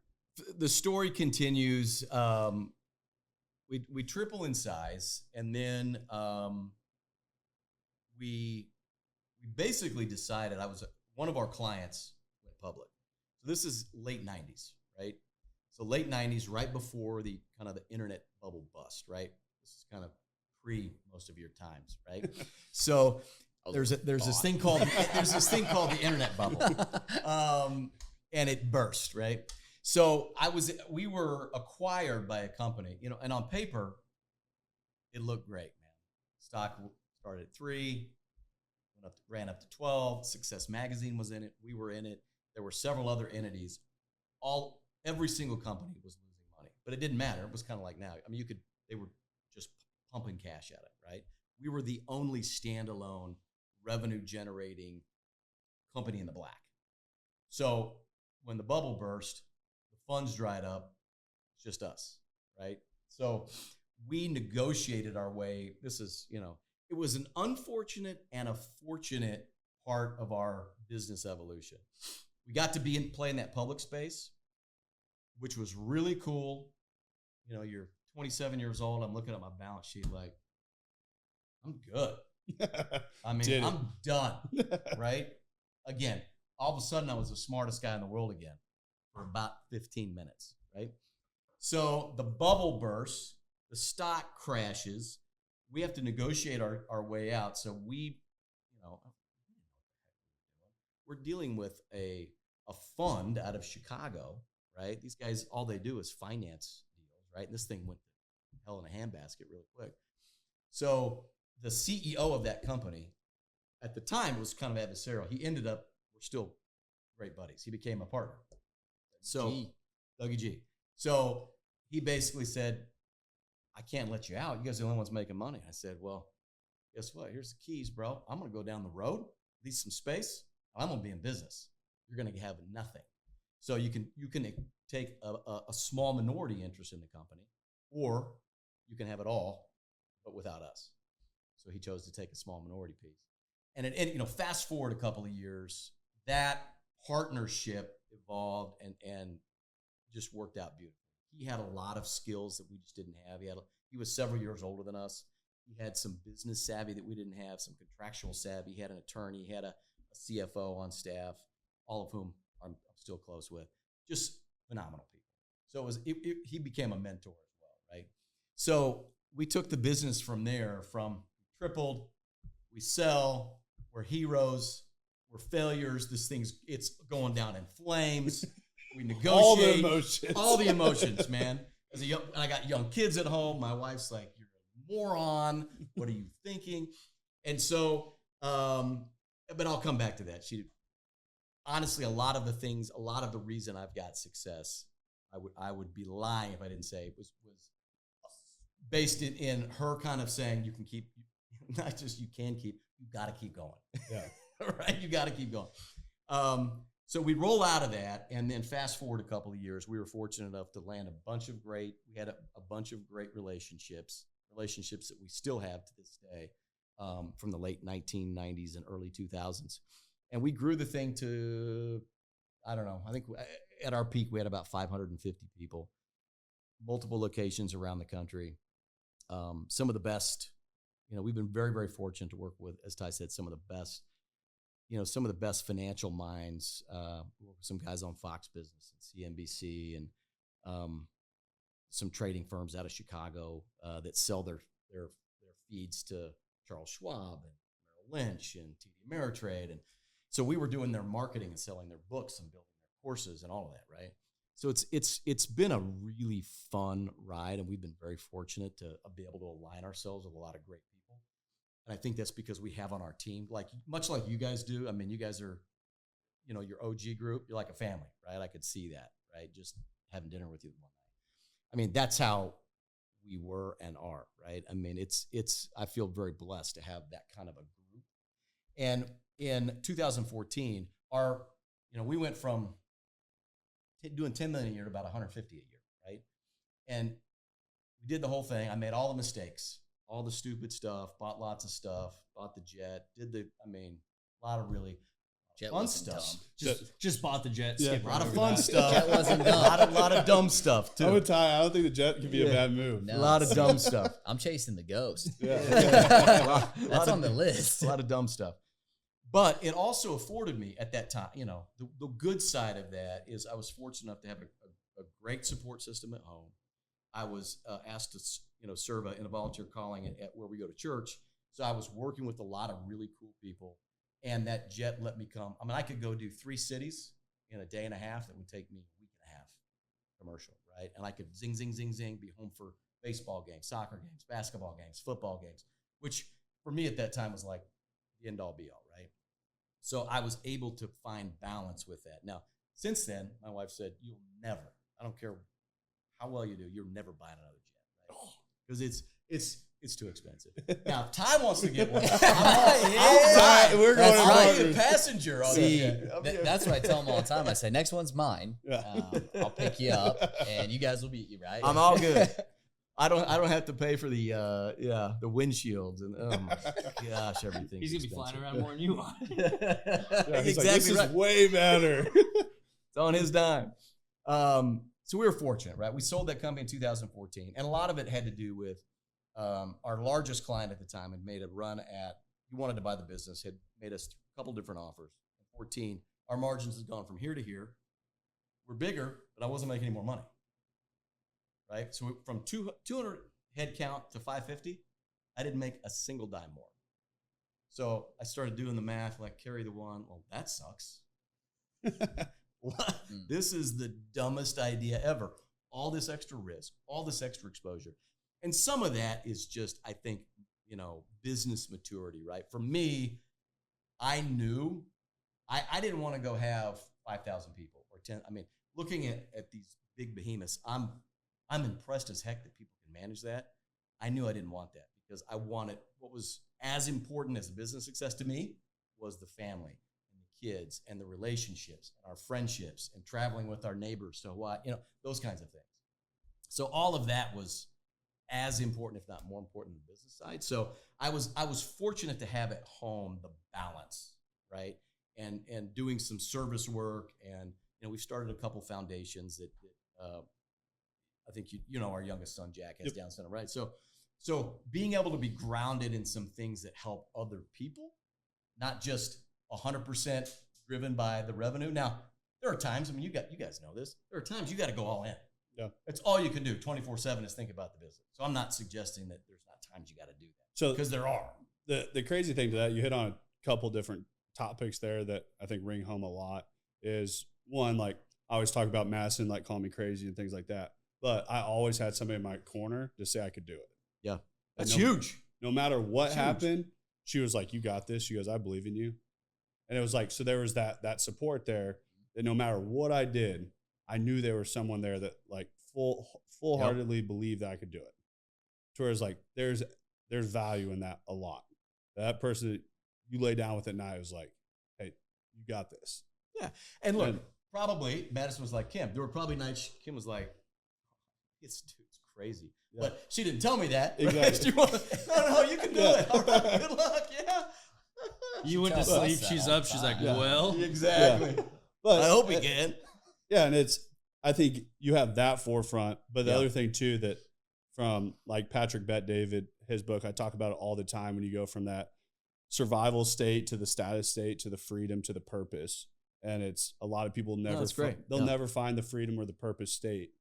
The story continues. We triple in size, and then we basically decided. One of our clients went public. So this is late 90s, right? So late 90s, right before the kind of the internet bubble bust, right? This is kind of pre most of your times, right? So there's this thing called the internet bubble, and it burst, right? So we were acquired by a company, and on paper, it looked great, man. Stock started at 3, ran up to 12. Success Magazine was in it. We were in it. There were several other entities. Every single company was losing money, but it didn't matter. It was kind of like now. I mean, they were just pumping cash at it, right? We were the only standalone revenue generating company in the black. So when the bubble burst, the funds dried up, it's just us, right? So we negotiated our way. This is, it was an unfortunate and a fortunate part of our business evolution. We got to play in that public space, which was really cool. You're 27 years old. I'm looking at my balance sheet like, I'm good. I mean, I'm done, right? Again, all of a sudden I was the smartest guy in the world again for about 15 minutes, right? So the bubble bursts, the stock crashes. We have to negotiate our way out. So we're dealing with a fund out of Chicago, right? These guys, all they do is finance deals, right? And this thing went to hell in a handbasket really quick. So the CEO of that company, at the time, was kind of adversarial. He ended up, we're still great buddies. He became a partner. So Dougie G. So he basically said, I can't let you out. You guys are the only ones making money. I said, well, guess what? Here's the keys, bro. I'm going to go down the road, lease some space. I'm going to be in business. You're going to have nothing. So you can take a small minority interest in the company, or you can have it all, but without us. So he chose to take a small minority piece. And fast forward a couple of years, that partnership evolved and just worked out beautifully. He had a lot of skills that we just didn't have. He was several years older than us. He had some business savvy that we didn't have, some contractual savvy. He had an attorney. He had a CFO on staff, all of whom I'm still close with. Just phenomenal people. So he became a mentor as well, right? So we took the business from there, from tripled, we sell, we're heroes, we're failures. It's going down in flames. We negotiate. All the emotions. All the emotions, man. I got young kids at home. My wife's like, "You're a moron. What are you thinking?" And so, but I'll come back to that. Honestly, a lot of the reason I've got success, I would be lying if I didn't say it was based in her kind of saying, you can keep, not just you can keep, you got to keep going. Yeah. Right? You got to keep going. So we roll out of that, and then fast forward a couple of years, we were fortunate enough to land we had a bunch of great relationships that we still have to this day, from the late 1990s and early 2000s. And we grew the thing to, I don't know, I think at our peak, we had about 550 people, multiple locations around the country. Some of the best, we've been very, very fortunate to work with, as Ty said, some of the best financial minds, some guys on Fox Business and CNBC, and some trading firms out of Chicago that sell their feeds to Charles Schwab and Merrill Lynch and TD Ameritrade. And so we were doing their marketing and selling their books and building their courses and all of that, right? So it's been a really fun ride, and we've been very fortunate to be able to align ourselves with a lot of great people. And I think that's because we have on our team, much like you guys do. I mean, you guys are, your OG group, you're like a family, right? I could see that, right? Just having dinner with you one night. I mean, that's how we were and are, right? I mean, I feel very blessed to have that kind of a group. And in 2014, we went from doing 10 million a year to about 150 a year, right? And we did the whole thing. I made all the mistakes, all the stupid stuff, bought lots of stuff, bought the jet, a lot of really fun stuff. Just bought the jet. Yeah. Skip A lot of right fun over that. stuff. Jet wasn't dumb. A lot of dumb stuff too. I'm with Ty. I don't think the jet could be a bad move. No. A lot of dumb stuff. I'm chasing the ghost. Yeah. That's on the list. A lot of dumb stuff. But it also afforded me at that time, the good side of that is I was fortunate enough to have a great support system at home. I was asked to serve in a volunteer calling at where we go to church. So I was working with a lot of really cool people. And that jet let me come. I could go do 3 cities in a day and a half. That would take me a week and a half commercial, right? And I could zing, zing, zing, zing, be home for baseball games, soccer games, basketball games, football games, which for me at that time was like the end all be all, right? So I was able to find balance with that. Now, since then, my wife said, you'll never, I don't care how well you do, you're never buying another jet, right? Because it's too expensive. Now, if Ty wants to get one, We're going I'll be to a passenger on See, that. that's what I tell them all the time. I say, next one's mine. Yeah. I'll pick you up, and you guys will be right. I'm all good. I don't have to pay for the windshields and oh my gosh, everything. He's gonna be flying around more than you are. Yeah, he's like, Exactly this is right. way better. It's on his dime. So we were fortunate, right? We sold that company in 2014, and a lot of it had to do with our largest client at the time had made a run at. He wanted to buy the business, had made us a couple different offers. In 14, our margins had gone from here to here. We're bigger, but I wasn't making any more money. Right? So from 200 head count to 550, I didn't make a single dime more. So I started doing the math, like carry the one. Well, that sucks. This is the dumbest idea ever. All this extra risk, all this extra exposure. And some of that is just, I think, business maturity, right? For me, I knew I didn't want to go have 5,000 people or 10. Looking at these big behemoths, I'm impressed as heck that people can manage that. I knew I didn't want that because I wanted what was as important as the business success to me was the family and the kids and the relationships and our friendships and traveling with our neighbors to Hawaii, those kinds of things. So all of that was as important, if not more important, than the business side. So I was fortunate to have at home the balance, right? And doing some service work, and we've started a couple foundations that I think our youngest son Jack has Down syndrome, right? So being able to be grounded in some things that help other people, not just 100% driven by the revenue. Now there are times, you guys know this. There are times you got to go all in. Yeah, it's all you can do. 24/7 is think about the business. So I'm not suggesting that there's not times you got to do that. So because there are. The crazy thing to that, you hit on a couple different topics there that I think ring home a lot. Is one, like I always talk about Madison like calling me crazy and things like that. but I always had somebody in my corner to say I could do it. Yeah. That's no, huge. No matter what happened, she was like, you got this. She goes, I believe in you. And it was like, so there was that support there that no matter what I did, I knew there was someone there that like full-heartedly believed that I could do it. To where it's like, there's value in that a lot. That person that you lay down with at night was like, hey, you got this. Yeah. And look, probably Madison was like Kim. There were probably nights Kim was like, this dude's crazy. Yeah. But she didn't tell me that. Exactly. No, you can do it. All right, good luck. Yeah. You went to sleep, she's up, she's like, well. Exactly. Yeah. But I hope he can. Yeah, and I think you have that forefront. But the other thing too, that from like Patrick Bet-David, his book, I talk about it all the time when you go from that survival state to the status state to the freedom to the purpose. And it's a lot of people never never find the freedom or the purpose state.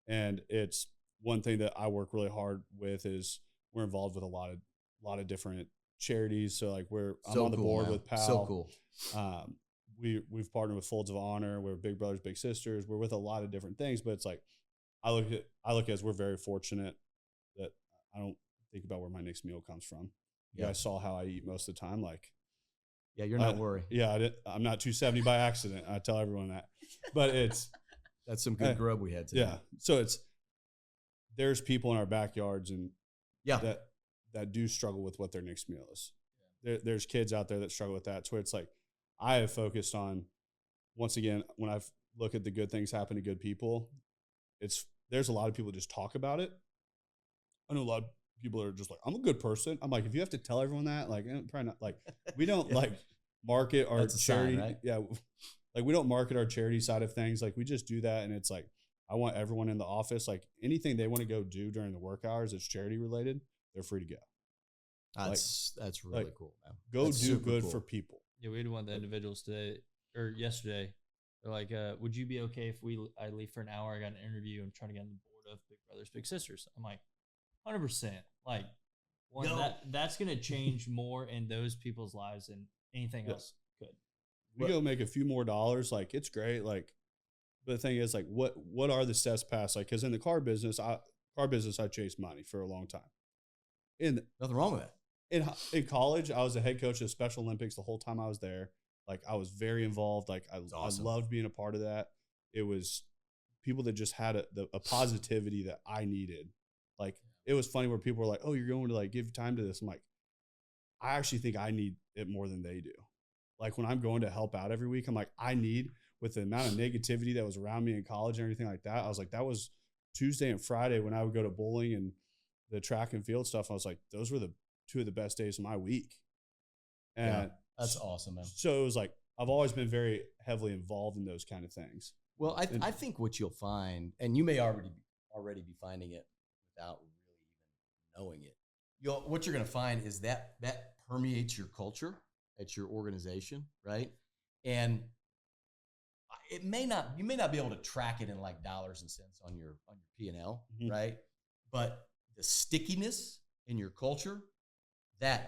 And it's one thing that I work really hard with is we're involved with a lot of different charities. So like I'm on the board with PAL. So cool. We've partnered with Folds of Honor. We're Big Brothers Big Sisters. We're with a lot of different things, but it's like I look at as we're very fortunate that I don't think about where my next meal comes from. You guys saw how I eat most of the time. Like, yeah, you're not worried. Yeah, I'm not 270 by accident. I tell everyone that, but that's some good grub we had today. Yeah, so there's people in our backyards and that do struggle with what their next meal is. There's kids out there that struggle with that. So it's like I have focused on, once again, when I look at the good things happen to good people, there's a lot of people just talk about it. I know a lot of people are just like, I'm a good person. I'm like, if you have to tell everyone that, like, probably not. Like, we don't like market our charity. Sign, right? Yeah, like we don't market our charity side of things. Like we just do that, and it's like I want everyone in the office, like anything they want to go do during the work hours that's charity related, they're free to go. That's really cool, man. Go do good for people. Yeah, we had one of the individuals today or yesterday. They're like, would you be okay if I leave for an hour? I got an interview. I'm trying to get on the board of Big Brothers Big Sisters. I'm like, 100%. Like, that's going to change more in those people's lives than anything else could. We go make a few more dollars. Like, it's great. Like, but the thing is, like, what are the steps past? Like, because in the car business, I chased money for a long time. Nothing wrong with that. In college, I was the head coach of Special Olympics the whole time I was there. Like, I was very involved. Like, I loved being a part of that. It was people that just had a positivity that I needed. Like, it was funny where people were like, oh, you're going to like give time to this. I'm like, I actually think I need it more than they do. Like when I'm going to help out every week, I'm like, I need, with the amount of negativity that was around me in college and everything like that. I was like, that was Tuesday and Friday when I would go to bowling and the track and field stuff. I was like, those were the two of the best days of my week. And that's awesome, man. So it was like, I've always been very heavily involved in those kind of things. Well, I think what you'll find, and you may already be finding it without really even knowing it. What you're going to find is that permeates your culture at your organization, right? And you may not be able to track it in like dollars and cents on your P&L, right? But the stickiness in your culture,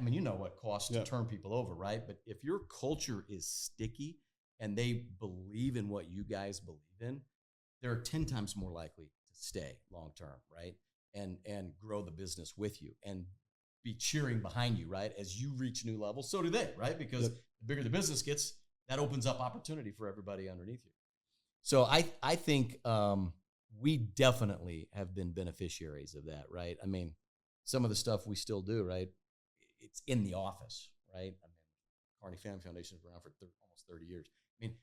you know what costs to turn people over, right? But if your culture is sticky and they believe in what you guys believe in, they're 10 times more likely to stay long term, right? And grow the business with you and be cheering behind you, right? As you reach new levels, so do they, right? Because the bigger the business gets, that opens up opportunity for everybody underneath you. So I think we definitely have been beneficiaries of that, right? I mean, some of the stuff we still do, right? It's in the office, right? I mean, Carney Family Foundation has been around for almost 30 years. I mean,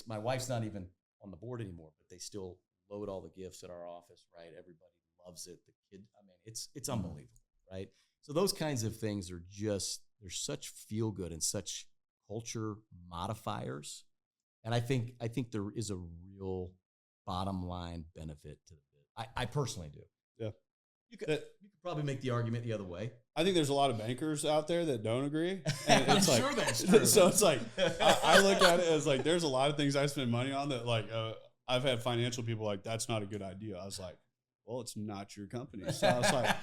my wife's not even on the board anymore, but they still load all the gifts at our office, right? Everybody loves it. The kid, I mean, it's unbelievable, right? So those kinds of things are they're such feel good and such culture modifiers. And I think there is a real bottom line benefit to it. I personally do. Yeah. You could probably make the argument the other way. I think there's a lot of bankers out there that don't agree. And it's I'm sure that's true. So it's like, I look at it as like, there's a lot of things I spend money on that like, I've had financial people like, that's not a good idea. I was like, well, it's not your company. So I was like,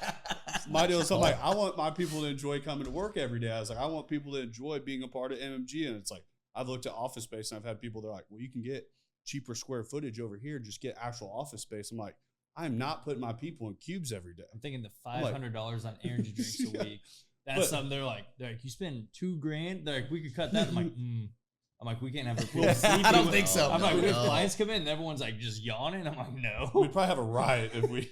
my deal is I'm like, I want my people to enjoy coming to work every day. I was like, I want people to enjoy being a part of MMG. And it's like, I've looked at office space and I've had people, they're like, well, you can get cheaper square footage over here. Just get actual office space. I'm like, I'm not putting my people in cubes every day. I'm thinking the $500 on energy drinks a week. That's something they're like, you spend $2,000. They're like, we could cut that. I'm like, we can't have our people sleeping. I don't think so. I'm like, we have clients come in and everyone's like just yawning. I'm like, no. We'd probably have a riot if we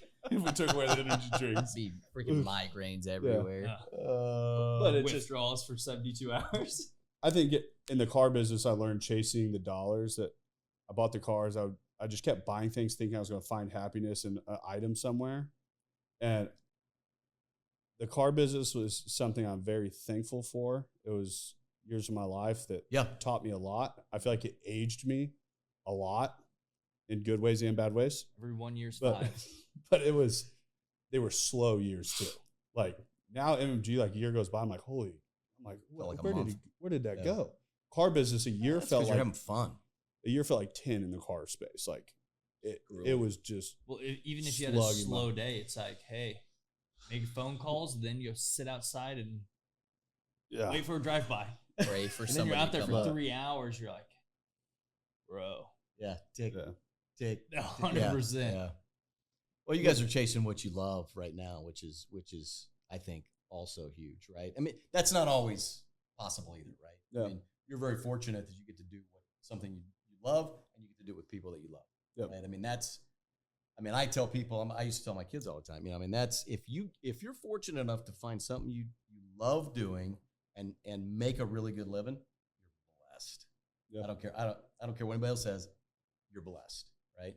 took away the energy drinks. Be freaking migraines everywhere. But it's withdrawals for 72 hours. I think in the car business, I learned chasing the dollars. That I bought the cars. I just kept buying things, thinking I was going to find happiness in an item somewhere. And the car business was something I'm very thankful for. It was years of my life that taught me a lot. I feel like it aged me a lot in good ways and bad ways. Every 1 year's 5. But they were slow years too. Like now MMG, like a year goes by, I'm like, where did that go? Car business, a year felt like you're having fun. A year felt like 10 in the car space. Like it was just even if you had a slow day, it's like, hey, make phone calls, then you sit outside and wait for a drive-by. Pray for and somebody. Then you're out there for up. 3 hours. You're like, bro. Yeah, take 100%. Yeah. Well, you guys are chasing what you love right now, which is I think also huge, right? I mean, that's not always possible either, right? Yeah. I mean, you're very fortunate that you get to do something you love and you get to do it with people that you love. Yep. Right? I mean, I tell people, I used to tell my kids all the time, that's if you're fortunate enough to find something you love doing and make a really good living, you're blessed. Yep. I don't care what anybody else says, you're blessed, right?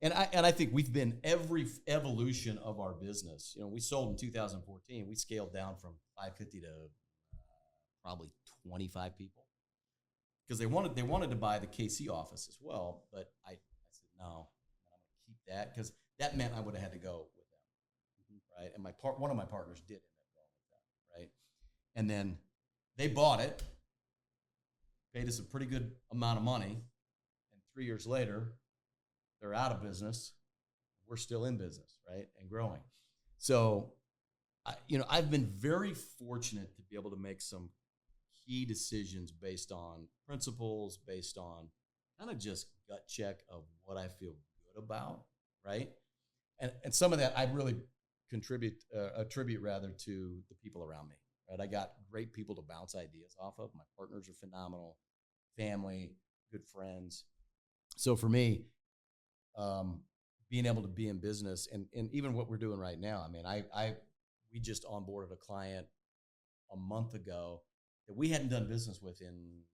And I think we've been every evolution of our business. We sold in 2014. We scaled down from 550 to probably 25 people because they wanted to buy the KC office as well, but I said no, I'm going to keep that because that meant I would have had to go with them, right? And one of my partners did end up going with them, right? And then they bought it, paid us a pretty good amount of money, and 3 years later, they're out of business. We're still in business, right? And growing. So, I've been very fortunate to be able to make some key decisions based on principles, based on kind of just gut check of what I feel good about, right? And some of that I really attribute rather to the people around me, right? I got great people to bounce ideas off of. My partners are phenomenal, family, good friends. So for me, being able to be in business and even what we're doing right now. I mean, we just onboarded a client a month ago that we hadn't done business with in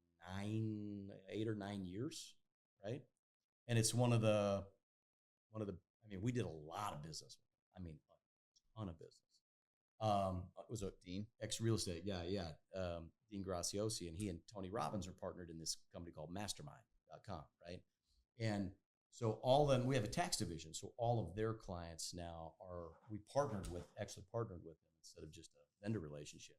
8 or 9 years, right? And it's one of the. I mean, we did a lot of business. I mean, a ton of business. It was a Dean ex-real estate, Dean Graciosi, and he and Tony Robbins are partnered in this company called Mastermind.com, right? And so we have a tax division. So all of their clients now we actually partnered with them instead of just a vendor relationship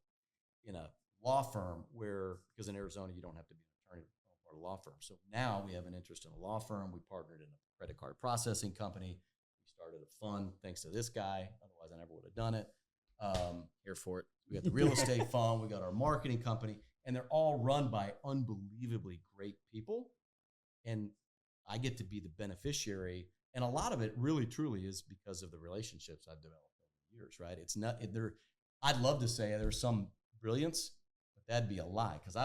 in a law firm because in Arizona, you don't have to be an attorney to be part of a law firm. So now we have an interest in a law firm. We partnered in a credit card processing company. We started a fund thanks to this guy. Otherwise, I never would have done it. Here for it. We got the real estate fund. We got our marketing company. And they're all run by unbelievably great people. And I get to be the beneficiary, and a lot of it really, truly is because of the relationships I've developed over the years, right? It's not there. I'd love to say there's some brilliance, but that'd be a lie because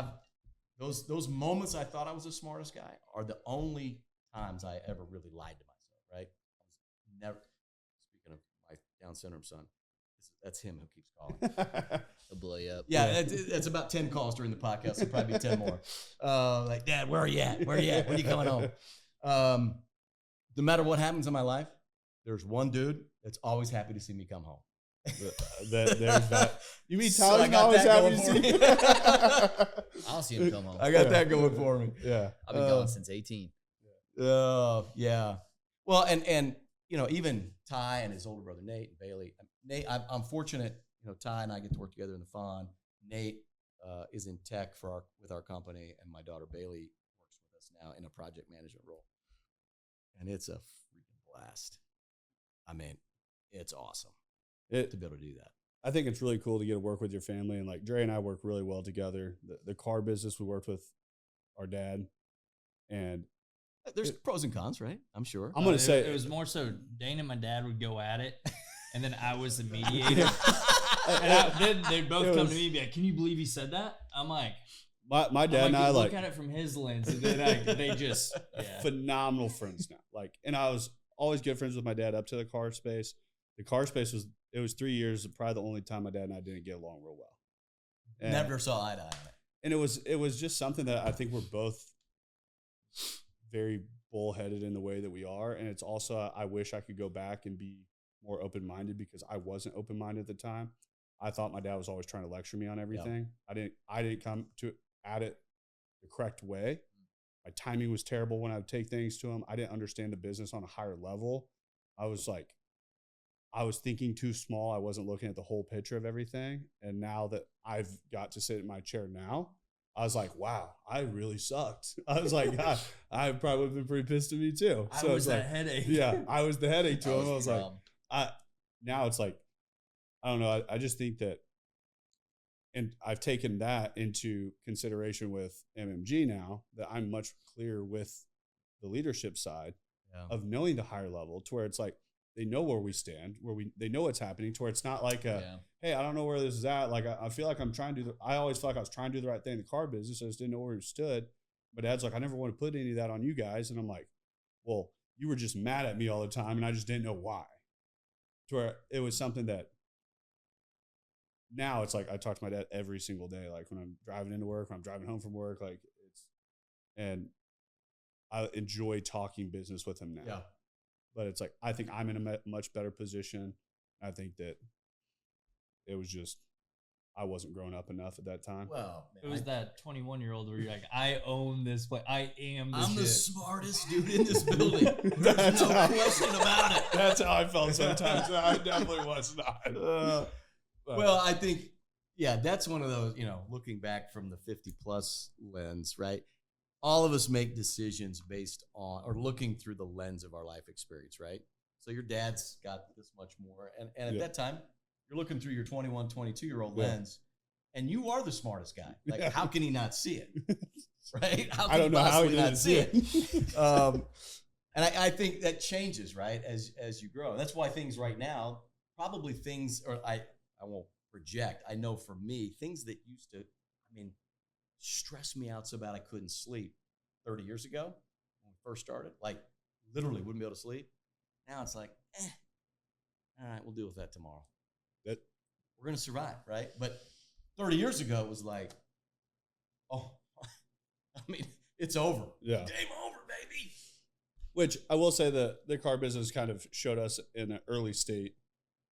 those moments I thought I was the smartest guy are the only times I ever really lied to myself, right? I was never. Speaking of my Down syndrome son, that's him who keeps calling. He'll blow you up. Yeah, it's about 10 calls during the podcast. So probably be 10 more. Like, Dad, where are you at? Where are you at? When are you coming home? No matter what happens in my life, there's one dude that's always happy to see me come home. There's that. You mean Tyler's not always happy to see me? I'll see him come home. I got that going for me. Yeah. I've been going since 18. Yeah. Well, and even Ty and his older brother Nate and Bailey. Nate, I'm fortunate. Ty and I get to work together in the fund. Nate is in tech with our company, and my daughter Bailey works with us now in a project management role. And it's a freaking blast. I mean, it's awesome to be able to do that. I think it's really cool to get to work with your family. And like Dre and I work really well together. The car business, we worked with our dad. And There's pros and cons, right? I'm sure. I'm going to say it was more so Dane and my dad would go at it, and then I was the mediator. Then they'd both come to me and be like, "Can you believe he said that?" I'm like, my dad and I look at it from his lens, and then they just phenomenal friends now. Like, and I was always good friends with my dad up to the car space. The car space was 3 years, probably the only time my dad and I didn't get along real well. And, Never saw eye to eye on it. And it was just something that I think we're both very bullheaded in the way that we are. And it's also, I wish I could go back and be more open-minded, because I wasn't open-minded at the time. I thought my dad was always trying to lecture me on everything. Yep. I didn't come at it the correct way. My timing was terrible when I would take things to him. I didn't understand the business on a higher level. I was thinking too small. I wasn't looking at the whole picture of everything. And now that I've got to sit in my chair now, I was like, wow, I really sucked. I was like, God, I probably would have been pretty pissed at me too. So I was that headache. Yeah, I was the headache to him. I was like, now it's like, I don't know. I just think that, and I've taken that into consideration with MMG now, that I'm much clearer with the leadership side of knowing the higher level, to where it's like, they know where we stand, they know what's happening, to where it's not like hey, I don't know where this is at. Like, I feel like I'm trying to I always felt like I was trying to do the right thing in the car business. I just didn't know where we stood. But Dad's like, I never want to put any of that on you guys. And I'm like, well, you were just mad at me all the time, and I just didn't know why. To where it was something that now it's like, I talk to my dad every single day. Like, when I'm driving into work, when I'm driving home from work, like, and I enjoy talking business with him now. Yeah. But it's like, I think I'm in a much better position. I think that it was just, I wasn't grown up enough at that time. Well, man, it was that 21-year-old where you're like, I own this place. I am I'm shit. the smartest dude in this building. There's no question about it. That's how I felt sometimes. I definitely was not. Well, I think, that's one of those, looking back from the 50-plus lens, right? All of us make decisions based on, or looking through the lens of our life experience, right? So your dad's got this much more. And at that time, you're looking through your 21, 22-year-old lens, and you are the smartest guy. Like, how can he not see it? Right? How can I don't know how he not didn't see it? And I think that changes, right, as you grow. And that's why things right now, probably things, or I won't project. I know for me, things that used to, stress me out so bad I couldn't sleep 30 years ago when we first started, like literally wouldn't be able to sleep. Now it's like, all right, we'll deal with that tomorrow. We're going to survive, right? But 30 years ago, it was like, it's over. Yeah. Game over, baby. Which I will say, the car business kind of showed us in an early state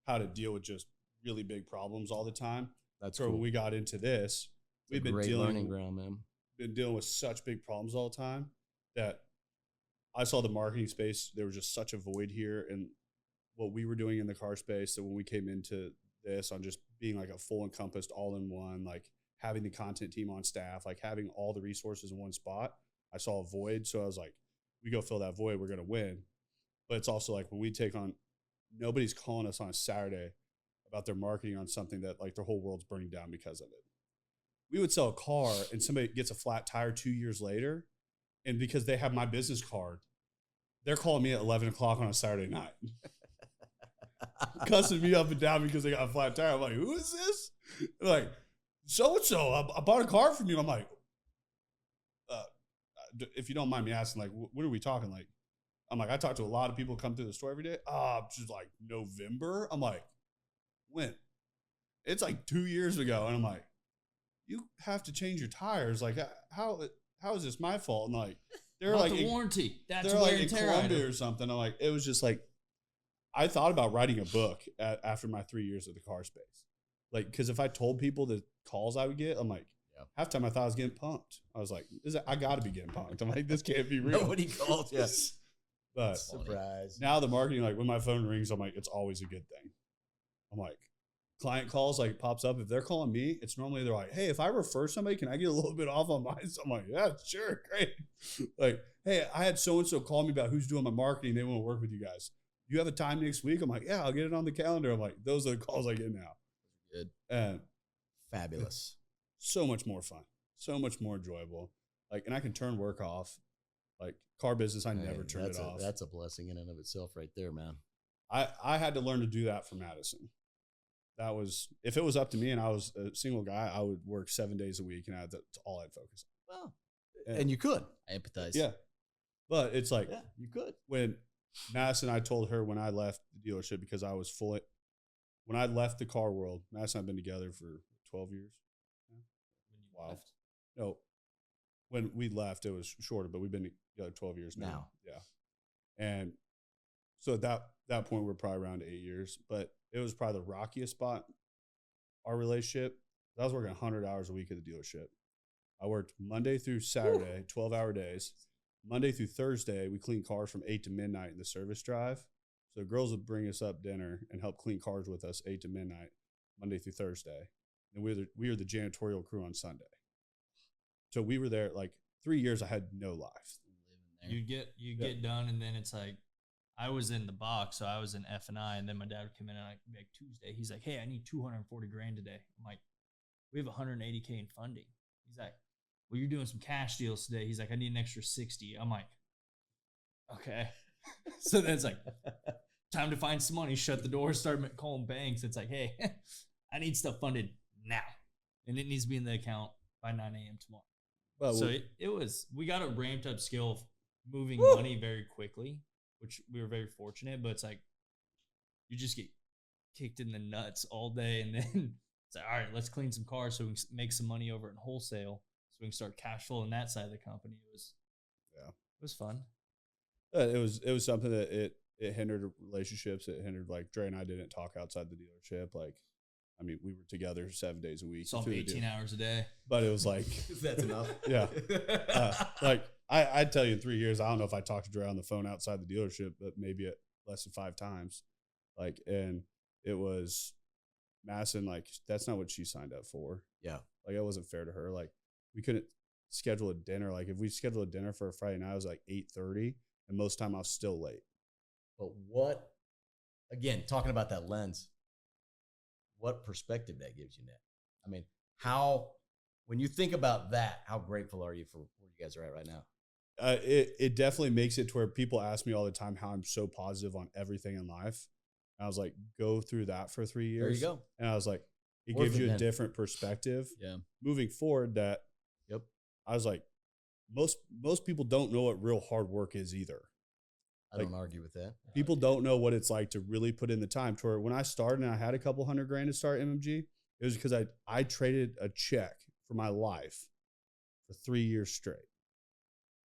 how to deal with just really big problems all the time. That's so cool. When we got into this, we've been learning ground, man. Been dealing with such big problems all the time that I saw the marketing space. There was just such a void here, and what we were doing in the car space. So when we came into this, on just being like a full encompassed all-in-one, like having the content team on staff, like having all the resources in one spot, I saw a void. So I was like, we go fill that void, we're going to win. But it's also like, when we take on, nobody's calling us on a Saturday about their marketing on something that like their whole world's burning down because of it. We would sell a car and somebody gets a flat tire 2 years later, and because they have my business card, they're calling me at 11 o'clock on a Saturday night, cussing me up and down because they got a flat tire. I'm like, who is this? They're like, so-and-so, I bought a car from you. I'm like, if you don't mind me asking, like, what are we talking? Like, I'm like, I talk to a lot of people who come through the store every day. Just like November. I'm like, when? It's like 2 years ago. And I'm like, you have to change your tires. Like, how is this my fault? And like, they're Not like the warranty. That's they're wear like and in tear Columbia item. or something. I'm like, it was just like, I thought about writing a book after my 3 years of the car space. Like, because if I told people the calls I would get, I'm like, half time I thought I was getting punked. I was like, I got to be getting punked. I'm like, this can't be real. Nobody called. Yes. But surprise. Now the marketing, like when my phone rings, I'm like, it's always a good thing. I'm like, client calls, like pops up. If they're calling me, it's normally they're like, hey, if I refer somebody, can I get a little bit off on mine? So I'm like, yeah, sure, great. Like, hey, I had so-and-so call me about who's doing my marketing. They want to work with you guys. You have a time next week? I'm like, yeah, I'll get it on the calendar. I'm like, those are the calls I get now. Good. And Fabulous. so much more fun, so much more enjoyable. Like, and I can turn work off Like car business, I never turned it off. That's a blessing in and of itself right there, man. I had to learn to do that for Madison. That was, if it was up to me and I was a single guy, I would work 7 days a week and that's all I'd focus on. Well, and you could. I empathize. Yeah. But it's like, Yeah, you could. when Madison, I told her when I left the dealership, because I was when I left the car world, Madison and I have been together for 12 years. Wow. No, when we left, it was shorter, but we've been together 12 years now. Yeah. And so at that point, we're probably around 8 years, but it was probably the rockiest spot, our relationship. I was working 100 hours a week at the dealership. I worked Monday through Saturday, 12-hour days. Monday through Thursday, we cleaned cars from 8 to midnight in the service drive. So the girls would bring us up dinner and help clean cars with us 8 to midnight, Monday through Thursday. And we were the janitorial crew on Sunday. So we were there like 3 years. I had no life. You get done, and then it's like, I was in the box, so I was in F&I, and then my dad would come in on like Tuesday. He's like, "Hey, I need $240,000 today." I'm like, "We have $180K in funding." He's like, "Well, you're doing some cash deals today." He's like, "I need an extra 60." I'm like, "Okay." So then it's like, time to find some money. Shut the door, start calling banks. It's like, "Hey, I need stuff funded now, and it needs to be in the account by 9 a.m. tomorrow." Well, So we got a ramped up skill of moving money very quickly, which we were very fortunate, but it's like, you just get kicked in the nuts all day. And then it's like, all right, let's clean some cars so we can make some money over in wholesale so we can start cash flowing that side of the company. It was fun. it was something that it hindered relationships. It hindered, like, Dre and I didn't talk outside the dealership. Like, I mean, we were together 7 days a week. So 18 hours a day. But it was like, That's enough. yeah. Like, I'd tell you in 3 years, I don't know if I talked to Dre on the phone outside the dealership, but maybe less than 5 times. Like, and it was Madison, like, that's not what she signed up for. Yeah. Like, it wasn't fair to her. Like, we couldn't schedule a dinner. Like, if we scheduled a dinner for a Friday night, it was like 8:30, and most time I was still late. But what, again, talking about that lens, what perspective that gives you, Nick? I mean, when you think about that, how grateful are you for where you guys are at right now? It definitely makes it to where people ask me all the time how I'm so positive on everything in life. And I was like, go through that for 3 years. There you go. And I was like, it Worth gives it, you a man. different perspective. Yeah. Moving forward, that, Yep. I was like, most people don't know what real hard work is either. I don't argue with that. People don't know what it's like to really put in the time. To where when I started and I had a couple $100,000 to start MMG, it was because I traded a check for my life for 3 years straight.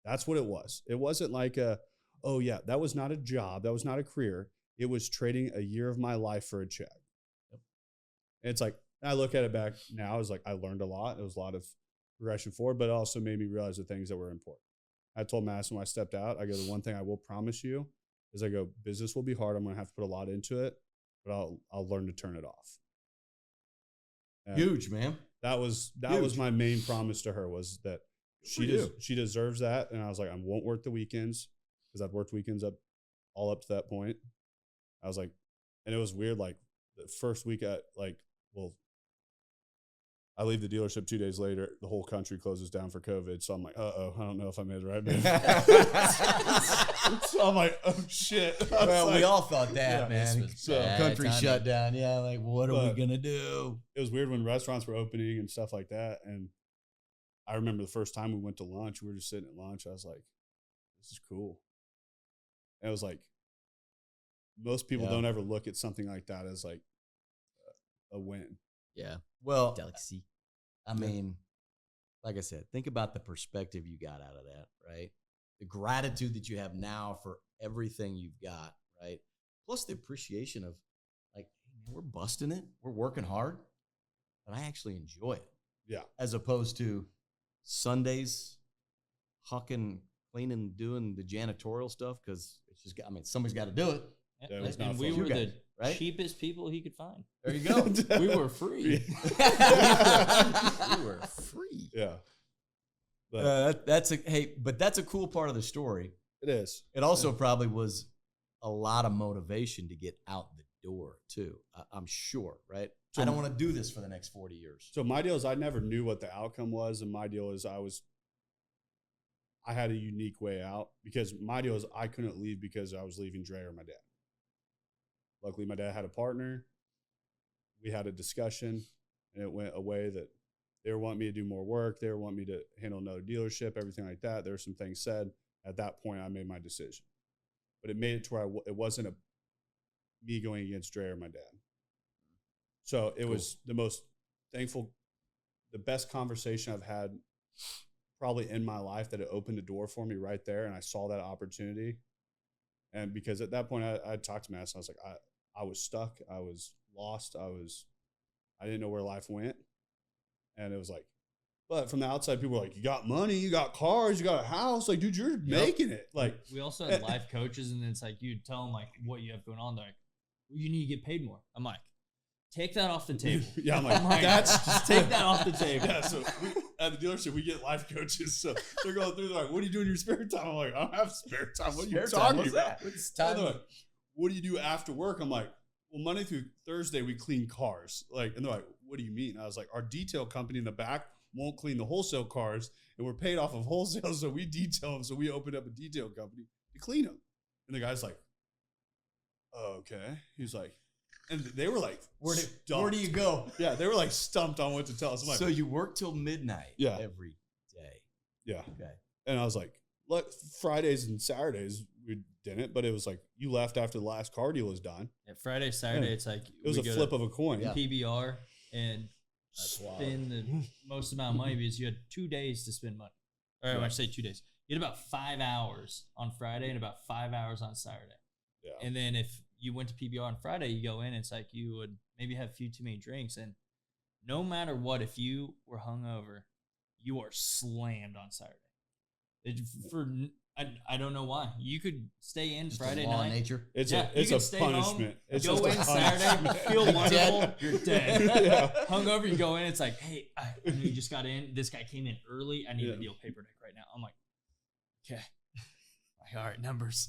That's what it was. It wasn't like oh yeah, that was not a job. That was not a career. It was trading a year of my life for a check. Yep. And it's like, I look at it back now, it's like I learned a lot. It was a lot of progression forward, but it also made me realize the things that were important. I told Madison when I stepped out, I go, the one thing I will promise you is I go, business will be hard. I'm going to have to put a lot into it, but I'll learn to turn it off. And Huge, man. that was Huge. my main promise to her, was that she deserves that. And I was like, I won't work the weekends, because I've worked weekends all up to that point. I was like, and it was weird. Like the first week I leave the dealership 2 days later, the whole country closes down for COVID. So I'm like, I don't know if I made the right move. So I'm like, oh shit. Well, we all thought that, Yeah, man. So Country timing. shut down. Yeah, like, what are we But- going to do? It was weird when restaurants were opening and stuff like that. And I remember the first time we went to lunch, we were just sitting at lunch. I was like, this is cool. And it was like, most people Yeah. don't ever look at something like that as like a win. Yeah. Well, Delicacy. I mean, like I said, think about the perspective you got out of that, right? The gratitude that you have now for everything you've got, right? Plus the appreciation of, like, hey, man, we're busting it. We're working hard, but I actually enjoy it. Yeah. As opposed to Sundays, hucking, cleaning, doing the janitorial stuff, because it's just, somebody's got to do it. Yeah, it was And not we fun. were You the guys, right? cheapest people he could find. There you go. We were free. We were free. Yeah. But That's a cool part of the story. it is. It also probably was a lot of motivation to get out the door too. I'm sure, right? So- I don't want to do this for the next 40 years. So my deal is I never knew what the outcome was. And my deal is I had a unique way out because my deal is I couldn't leave because I was leaving Dre or my dad. Luckily, my dad had a partner. We had a discussion, and it went a way that they were wanting me to do more work. They were wanting me to handle another dealership, everything like that. There were some things said. At that point, I made my decision. But it made it to where it wasn't me going against Dre or my dad. So it was the most thankful, the best conversation I've had probably in my life, that it opened a door for me right there. And I saw that opportunity. And because at that point I talked to Madison, I was like, I was stuck. I was lost. I didn't know where life went. And it was like, but from the outside, people were like, you got money, you got cars, you got a house. Like, dude, you're making it. Like, we also had life coaches, and it's like, you tell them like what you have going on. They're like, well, you need to get paid more. I'm like, take that off the table. Yeah, I'm like, just take that off the table. Yeah, so at the dealership, we get life coaches. So they're going through, they're like, what do you do in your spare time? I'm like, I don't have spare time. What are you talking about? It's time. They're like, what do you do after work? I'm like, well, Monday through Thursday, we clean cars. Like, and they're like, what do you mean? I was like, our detail company in the back won't clean the wholesale cars, and we're paid off of wholesale, so we detail them. So we opened up a detail company to clean them. And the guy's like, oh, okay. He's like, and they were like, where do you go? Yeah, they were like stumped on what to tell us. I'm like, so you work till midnight every day. Yeah. Okay. And I was like, Fridays and Saturdays we didn't, but it was like you left after the last car deal was done. Yeah, Friday, Saturday, it's like it was a flip of a coin. Yeah. PBR and spend the most amount of money because you had 2 days to spend money. Or when I say 2 days, you had about 5 hours on Friday and about 5 hours on Saturday. Yeah. And then if you went to PBR on Friday, you go in, it's like you would maybe have a few too many drinks. And no matter what, if you were hungover, you are slammed on Saturday. I don't know why. You could stay in just Friday night. Nature. It's a punishment. It's go in Saturday, feel wonderful. You're dead. Yeah. Hungover, you go in. It's like, hey, I know you just got in. This guy came in early. I need a deal paper deck right now. I'm like, okay. Like, all right, numbers.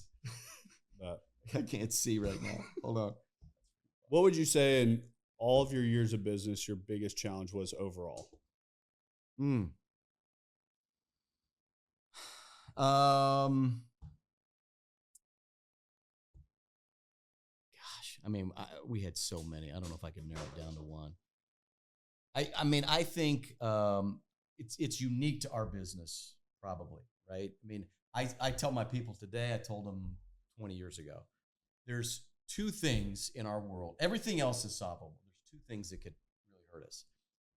I can't see right now. Hold on. What would you say in all of your years of business, your biggest challenge was overall? Gosh, I mean, we had so many. I don't know if I could narrow it down to one. I mean, I think it's unique to our business, probably, right? I mean, I tell my people today, I told them 20 years ago, there's two things in our world. Everything else is solvable. There's two things that could really hurt us.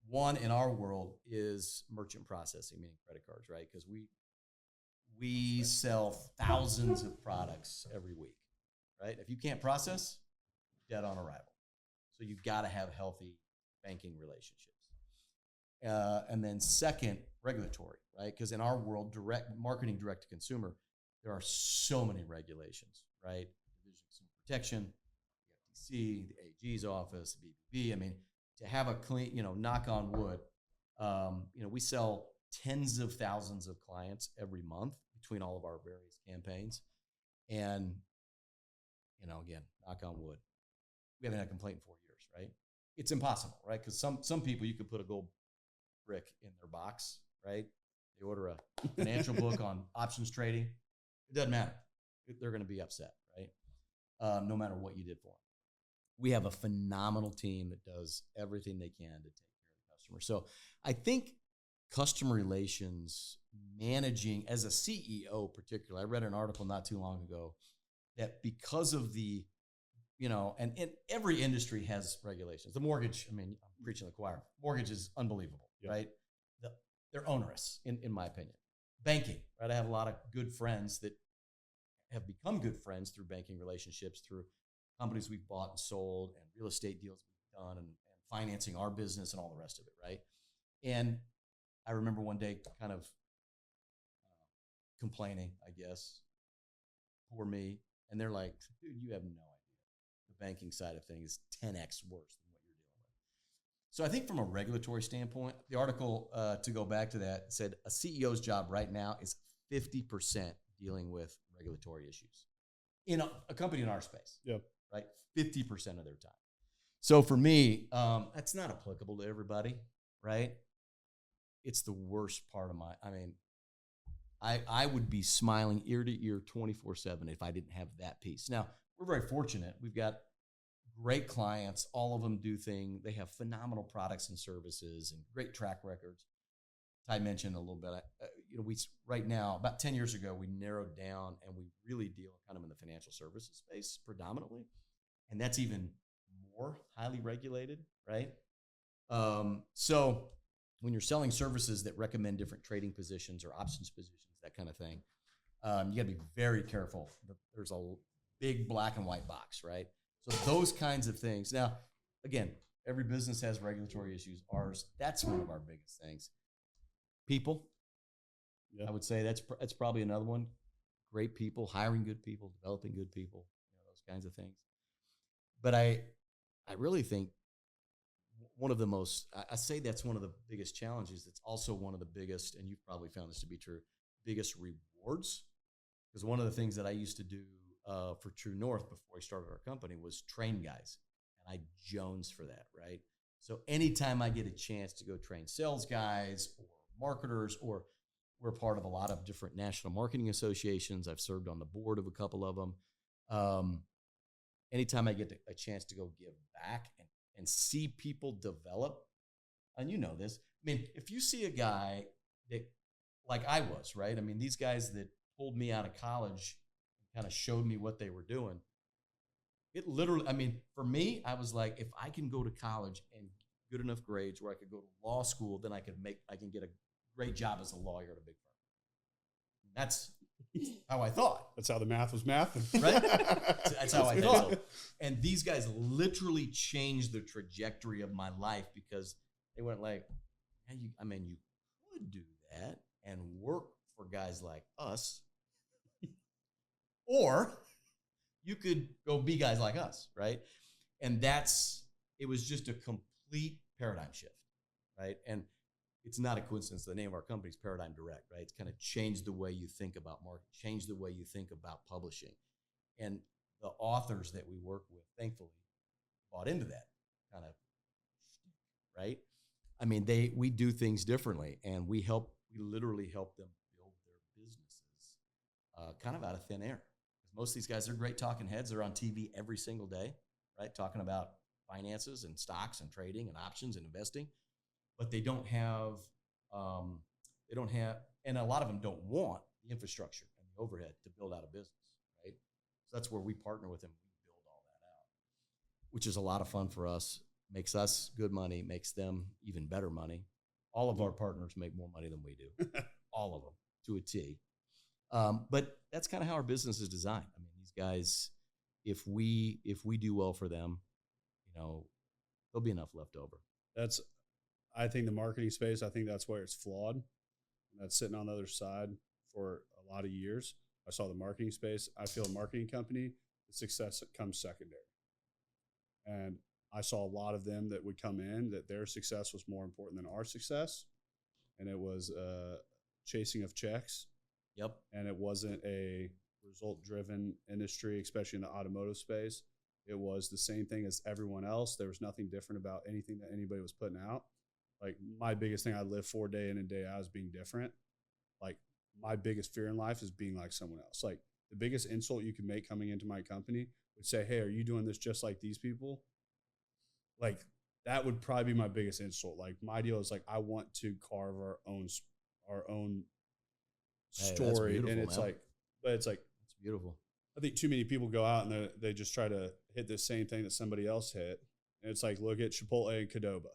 One in our world is merchant processing, meaning credit cards, right? Because we sell thousands of products every week, right? If you can't process, dead on arrival. So you've got to have healthy banking relationships. And then second, regulatory, right? Because in our world, marketing direct to consumer, there are so many regulations, right? Division of Consumer Protection, the FTC, the AG's office, the BBB. I mean, to have a clean, knock on wood, we sell tens of thousands of clients every month between all of our various campaigns. And, again, knock on wood, we haven't had a complaint in 4 years, right? It's impossible, right? Because some people, you could put a gold brick in their box, right? They order a financial book on options trading. It doesn't matter. They're going to be upset, right? No matter what you did for them. We have a phenomenal team that does everything they can to take care of the customer. So I think customer relations, managing as a CEO particularly, I read an article not too long ago that because of the, and every industry has regulations. The mortgage, I'm preaching to the choir. Mortgage is unbelievable, right? They're onerous, in my opinion. Banking, right? I have a lot of good friends that have become good friends through banking relationships, through companies we've bought and sold, and real estate deals we've done, and financing our business and all the rest of it, right? And I remember one day kind of complaining, I guess, poor me. And they're like, dude, you have no idea. The banking side of things is 10x worse than what you're dealing with. So I think from a regulatory standpoint, the article, to go back to that, said a CEO's job right now is 50% dealing with regulatory issues in a company in our space. Yep. Right? 50% of their time. So for me, that's not applicable to everybody, right? It's the worst part of I would be smiling ear to ear 24/7 if I didn't have that piece. Now, we're very fortunate. We've got great clients. All of them do things. They have phenomenal products and services and great track records. Ty mentioned a little bit. We right now, about 10 years ago, we narrowed down and we really deal kind of in the financial services space predominantly, and that's even more highly regulated, right? So when you're selling services that recommend different trading positions or options positions, that kind of thing, you got to be very careful. There's a big black and white box, right? So those kinds of things. Now, again, every business has regulatory issues. Ours, that's one of our biggest things. People, I would say that's probably another one. Great people, hiring good people, developing good people, those kinds of things. But I really think one of the most, I say that's one of the biggest challenges. It's also one of the biggest, and you've probably found this to be true, biggest rewards. Because one of the things that I used to do for True North before I started our company was train guys. And I jones for that, right? So anytime I get a chance to go train sales guys or marketers, or we're part of a lot of different national marketing associations. I've served on the board of a couple of them. Anytime I get a chance to go give back and see people develop, and you know this, I mean, if you see a guy that, like I was, right? I mean, these guys that pulled me out of college and kind of showed me what they were doing, it literally, I mean, for me, I was like, if I can go to college and good enough grades where I could go to law school, then I can get a great job as a lawyer at a big firm. That's how I thought. That's how the math was math. Right? That's how I thought. And these guys literally changed the trajectory of my life because they went like, you could do that and work for guys like us, or you could go be guys like us, right? And it was just a complete paradigm shift, right? And it's not a coincidence. The name of our company is Paradigm Direct, right? It's kind of changed the way you think about marketing, changed the way you think about publishing. And the authors that we work with, thankfully, bought into that kind of, right? I mean, we do things differently, and we literally help them build their businesses kind of out of thin air. Most of these guys are great talking heads. They're on TV every single day, right? Talking about finances and stocks and trading and options and investing. But they don't have, and a lot of them don't want the infrastructure and the overhead to build out a business, right? So that's where we partner with them. We build all that out, which is a lot of fun for us. Makes us good money, makes them even better money. All of our partners make more money than we do, all of them to a T. But that's kind of how our business is designed. I mean, these guys, if we do well for them, there'll be enough left over. I think the marketing space, I think that's where it's flawed. And that's sitting on the other side for a lot of years. I saw the marketing space. I feel a marketing company, the success comes secondary. And I saw a lot of them that would come in that their success was more important than our success. And it was chasing of checks. Yep. And it wasn't a result-driven industry, especially in the automotive space. It was the same thing as everyone else. There was nothing different about anything that anybody was putting out. Like, my biggest thing I live for day in and day out is being different. Like, my biggest fear in life is being like someone else. Like, the biggest insult you can make coming into my company would say, hey, are you doing this just like these people? Like, that would probably be my biggest insult. Like, my deal is like, I want to carve our own story. And it's like, but it's like, it's beautiful. I think too many people go out and they just try to hit the same thing that somebody else hit. And it's like, look at Chipotle and Qdoba.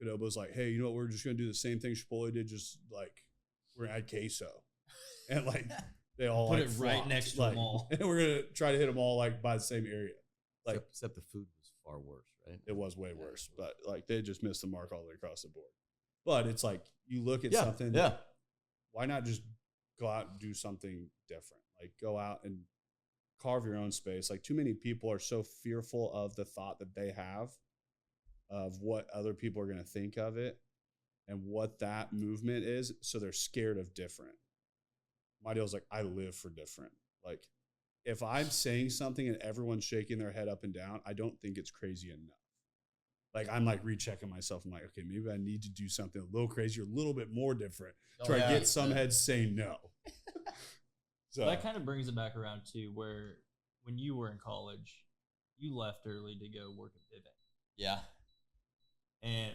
Qdoba's like, hey, you know what? We're just going to do the same thing Chipotle did, just like we're going to add queso. And like they all put like it right flopped. next to like, them all. And we're going to try to hit them all like by the same area. Like, except the food was far worse, right? It was way worse, but like they just missed the mark all the way across the board. But it's like you look at something. Yeah. Why not just go out and do something different? Like go out and carve your own space. Like too many people are so fearful of the thought that they have of what other people are going to think of it and what that movement is. So they're scared of different. My deal is like, I live for different. Like if I'm saying something and everyone's shaking their head up and down, I don't think it's crazy enough. Like I'm like rechecking myself. I'm like, okay, maybe I need to do something a little crazier, a little bit more different. Try to get some heads saying no. So that kind of brings it back around to where when you were in college, you left early to go work at Vivint. Yeah. And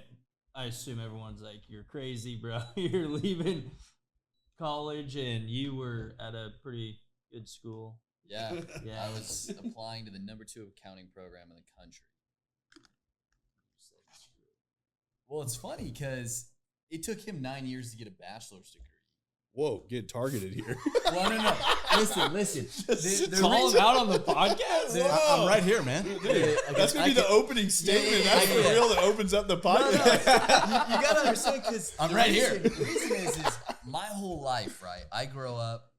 I assume everyone's like, you're crazy, bro. You're leaving college and you were at a pretty good school. Yeah. Yeah. I was applying to the #2 accounting program in the country. Well, it's funny because it took him 9 years to get a bachelor's degree. Whoa, get targeted here. Well, no. Listen. Call him out on the podcast? I'm right here, man. That's going to be the opening statement. That's the reel that opens up the podcast. No. You got to understand because I'm right here. The reason is my whole life, right? I grow up,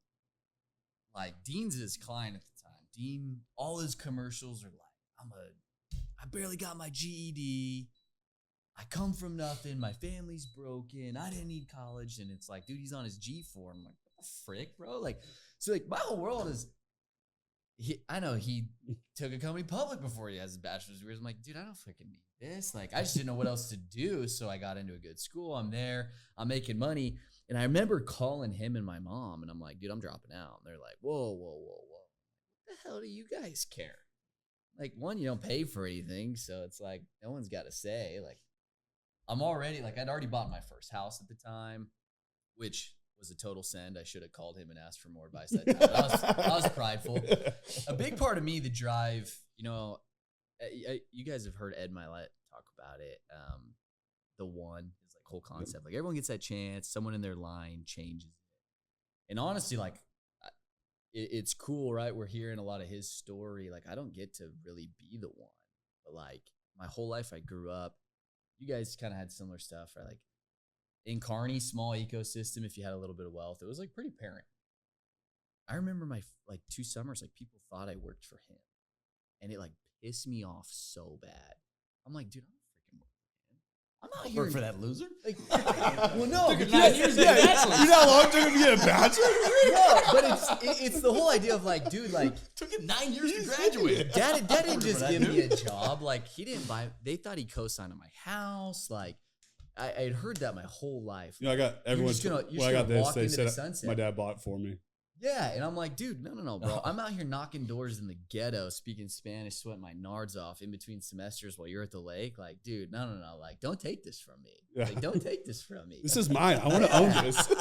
like, Dean's his client at the time. Dean, all his commercials are like, I barely got my GED. I come from nothing. My family's broken. I didn't need college. And it's like, dude, he's on his G4. I'm like, what the frick, bro? Like, so like my whole world is, I know he took a company public before he has his bachelor's degree. I'm like, dude, I don't freaking need this. Like, I just didn't know what else to do. So I got into a good school. I'm there. I'm making money. And I remember calling him and my mom. And I'm like, dude, I'm dropping out. And they're like, whoa. What the hell do you guys care? Like, one, you don't pay for anything. So it's like, no one's got to say, like, I'm already, like, I'd already bought my first house at the time, which was a total send. I should have called him and asked for more advice that time. I was prideful. A big part of me, the drive, you know, you guys have heard Ed Milet talk about it. The one is like whole concept. Like, everyone gets that chance. Someone in their line changes it. And honestly, like, it's cool, right? We're hearing a lot of his story. Like, I don't get to really be the one. But, like, my whole life I grew up. You guys kind of had similar stuff, right? Like in Kearney, small ecosystem, if you had a little bit of wealth, it was like pretty apparent. I remember my like 2 summers, like people thought I worked for him. And it like pissed me off so bad. I'm like, dude, I'm freaking work for him. I'm out here Work for that loser? Like, well, no. Took him 9 years to get a bachelor's. You know how long it took him to get a bachelor's? No, but it's the whole idea of like, dude, like Took him 9 years to graduate. Dad didn't just give me a job. Like, he didn't buy. They thought he co-signed on my house. Like, I had heard that my whole life. You know, I got everyone. When I got this, they said my dad bought it for me. Yeah, and I'm like, dude, no, bro. I'm out here knocking doors in the ghetto, speaking Spanish, sweating my nards off in between semesters while you're at the lake. Like, dude, no. Like, don't take this from me. Yeah. Like, don't take this from me. This is mine. I want to own this.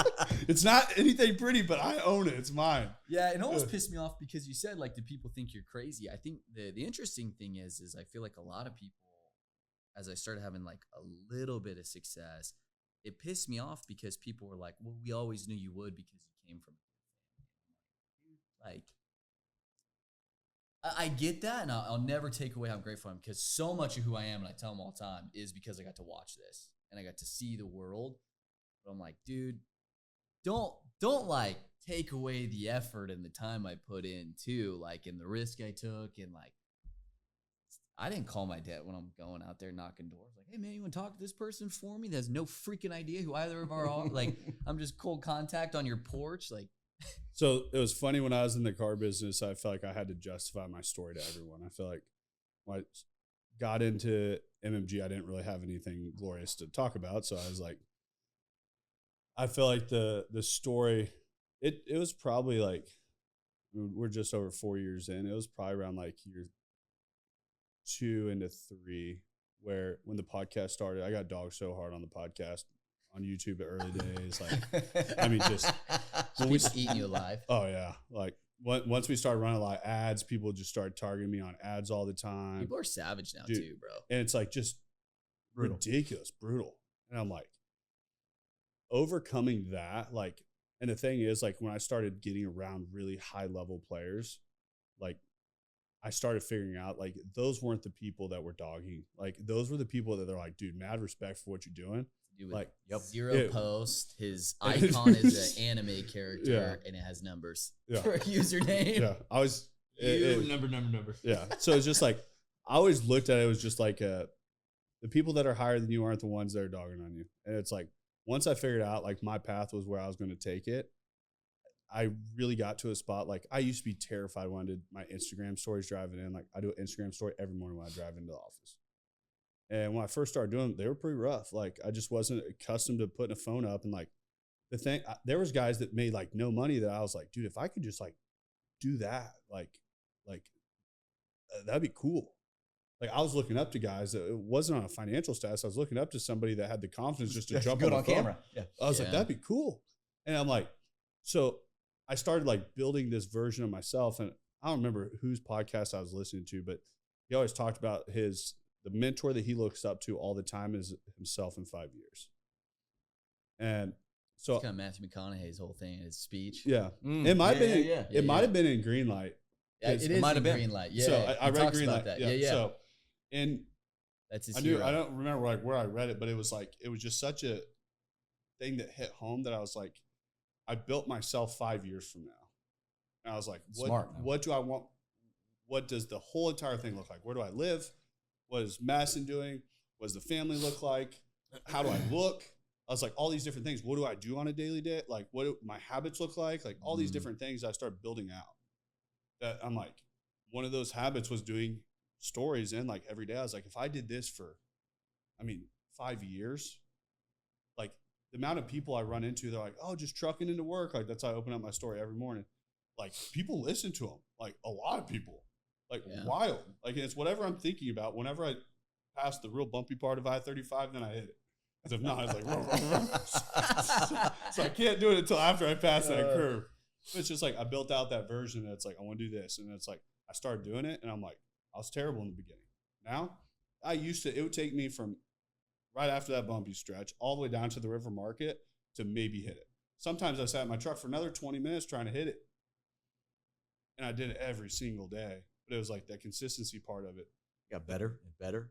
It's not anything pretty, but I own it. It's mine. Yeah, it almost pissed me off because you said, like, do people think you're crazy? I think the interesting thing is I feel like a lot of people, as I started having, like, a little bit of success, it pissed me off because people were like, well, we always knew you would because you came from like, I get that, and I'll never take away how grateful I am because so much of who I am, and I tell them all the time, is because I got to watch this and I got to see the world. But I'm like, dude, don't like take away the effort and the time I put in too, like, and the risk I took, and like, I didn't call my dad when I'm going out there knocking doors. Like, hey man, you want to talk to this person for me? That has no freaking idea who either of our are. Like, I'm just cold contact on your porch, like. So it was funny when I was in the car business, I felt like I had to justify my story to everyone. I feel like when I got into MMG, I didn't really have anything glorious to talk about. So I was like, I feel like the story, it was probably like, we're just over 4 years in. It was probably around like year 2 into 3, where when the podcast started, I got dogged so hard on the podcast. On YouTube at early days, like, I mean, just when we eating you alive. Oh yeah, like once we started running a lot of ads, people just started targeting me on ads all the time. People are savage now, dude, too, bro. And it's like just ridiculous, brutal. And I'm like, overcoming that, like, and the thing is, like, when I started getting around really high level players, like, I started figuring out, like, those weren't the people that were dogging. Like, those were the people that they're like, dude, mad respect for what you're doing. Like, zero post. His icon is an anime character, and it has numbers for a username. Yeah, I was number. Yeah, so it's just like, I always looked at it was just like the people that are higher than you aren't the ones that are dogging on you. And it's like, once I figured out like my path was where I was going to take it, I really got to a spot. Like, I used to be terrified when I did my Instagram stories driving in. Like, I do an Instagram story every morning when I drive into the office. And when I first started doing them, they were pretty rough. Like, I just wasn't accustomed to putting a phone up and like the thing, there was guys that made like no money that I was like, dude, if I could just like do that, that'd be cool. Like I was looking up to guys that it wasn't on a financial status. I was looking up to somebody that had the confidence just to jump on camera. Yeah. I was like, that'd be cool. And I'm like, so I started like building this version of myself. And I don't remember whose podcast I was listening to, but he always talked about the mentor that he looks up to all the time is himself in 5 years. And so it's kind of Matthew McConaughey's whole thing, his speech. Yeah. It might have been in Greenlight. Yeah, it might have been Greenlight. Yeah. So I read Greenlight. That. Yeah. So, and that's his I don't remember like where I read it, but it was just such a thing that hit home that I was like, I built myself 5 years from now. And I was like, what do I want? What does the whole entire thing look like? Where do I live? What is Madison doing? What does the family look like? How do I look? I was like, all these different things. What do I do on a daily day? Like, what do my habits look like? Like all these different things I started building out. That I'm like, one of those habits was doing stories. And like every day I was like, if I did this for, 5 years, like the amount of people I run into, they're like, oh, just trucking into work. Like that's how I open up my story every morning. Like people listen to them, like a lot of people, like wild. Like it's whatever I'm thinking about. Whenever I pass the real bumpy part of I-35, then I hit it. As if not, I was like, so I can't do it until after I pass that curve. It's just like I built out that version that's like, I want to do this. And it's like, I started doing it and I'm like, I was terrible in the beginning. Now, it would take me from right after that bumpy stretch all the way down to the river market to maybe hit it. Sometimes I sat in my truck for another 20 minutes trying to hit it. And I did it every single day. But it was like that consistency part of it. Got better and better.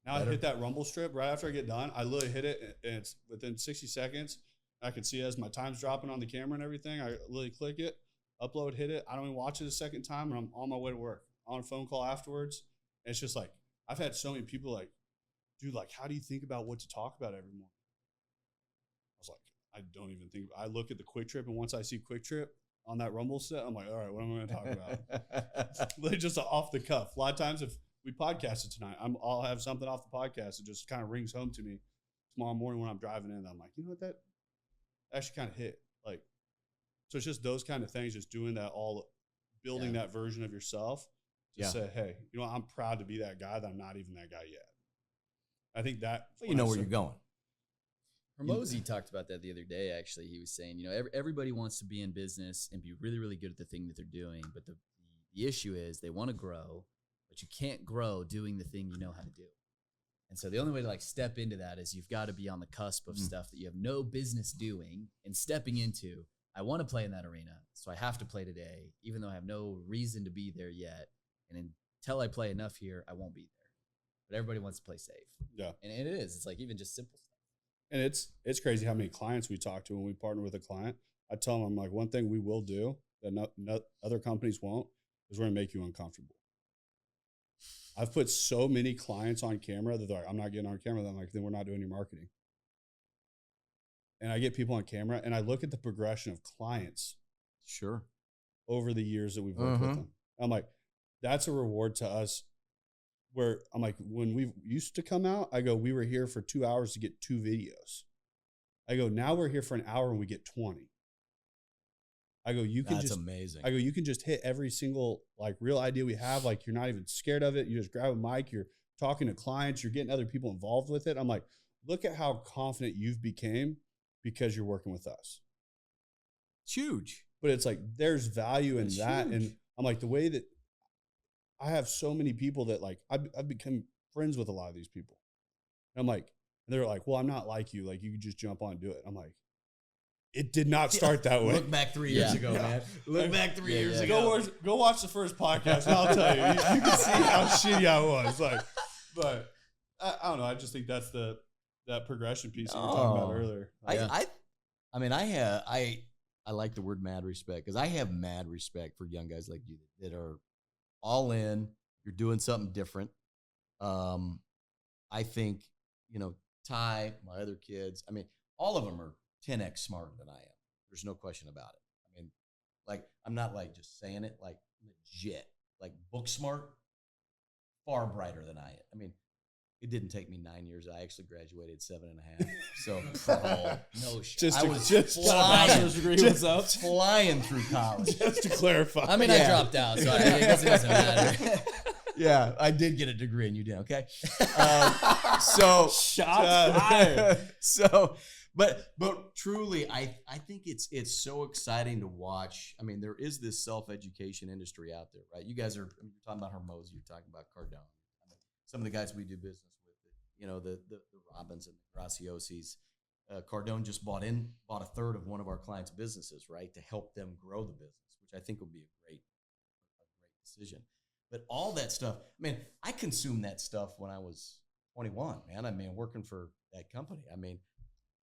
Now I hit that rumble strip right after I get done. I literally hit it, and it's within 60 seconds. I can see as my time's dropping on the camera and everything. I literally click it, upload, hit it. I don't even watch it a second time, and I'm on my way to work. On a phone call afterwards. And it's just like, I've had so many people like, dude, like, how do you think about what to talk about every morning? I was like, I don't even think. I look at the Quick Trip, and once I see Quick Trip on that rumble set, I'm like, all right, what am I going to talk about? Literally just off the cuff. A lot of times if we podcast it tonight, I'll have something off the podcast that just kind of rings home to me tomorrow morning when I'm driving in. I'm like, you know what, that actually kind of hit. Like, so it's just those kind of things, just doing that, all building that version of yourself to say, hey, you know, I'm proud to be that guy that I'm not even that guy yet. I think that. Well, you know where you're going. Hormozy talked about that the other day, actually. He was saying, you know, everybody wants to be in business and be really, really good at the thing that they're doing. But the issue is they want to grow, but you can't grow doing the thing you know how to do. And so the only way to like step into that is you've got to be on the cusp of stuff that you have no business doing and stepping into. I want to play in that arena, so I have to play today, even though I have no reason to be there yet. And until I play enough here, I won't be there. But everybody wants to play safe. Yeah. And it is. It's like even just simple stuff. And it's crazy how many clients we talk to when we partner with a client. I tell them, I'm like, one thing we will do that other companies won't is we're going to make you uncomfortable. I've put so many clients on camera that they're like, I'm not getting on camera. I'm like, then we're not doing your marketing. And I get people on camera and I look at the progression of clients. Sure. Over the years that we've worked with them. I'm like, that's a reward to us. Where I'm like, when we used to come out, I go, we were here for 2 hours to get 2 videos. I go, now we're here for an hour and we get 20. I go, that's amazing. I go, you can just hit every single like real idea we have. Like you're not even scared of it. You just grab a mic, you're talking to clients, you're getting other people involved with it. I'm like, look at how confident you've became because you're working with us. It's huge. But it's like, there's value in that. Huge. And I'm like, the way that I have so many people that like, I've become friends with a lot of these people. And I'm like, and they're like, well, I'm not like you. Like you could just jump on and do it. I'm like, it did not start that way. Look back 3 years ago, man. Look back 3 years ago. Go watch the first podcast and I'll tell you. You can see how shitty I was. Like, but I don't know. I just think that's that progression piece that we were talking about earlier. I mean, I like the word mad respect because I have mad respect for young guys like you that are all in. You're doing something different. I think, you know, Ty, my other kids, I mean, all of them are 10x smarter than I am. There's no question about it. I mean, like, I'm not like just saying it, like legit, like book smart, far brighter than I am. I mean, It didn't take me 9 years. I actually graduated 7.5. So No shit. I was flying through college. Just to clarify. I mean, I dropped out, so I guess it doesn't matter. Yeah, I did get a degree and you didn't. Okay. So Shots fired. So, but truly, I think it's so exciting to watch. I mean, there is this self-education industry out there, right? You guys are, you're talking about Hermosa, you're talking about Cardone. I mean, some of the guys we do business with, the Robbins and the Graciosis. Cardone just bought a third of one of our clients' businesses, right, to help them grow the business, which I think will be a great decision. But all that stuff, I mean, I consumed that stuff when I was 21, man. I mean, working for that company. I mean,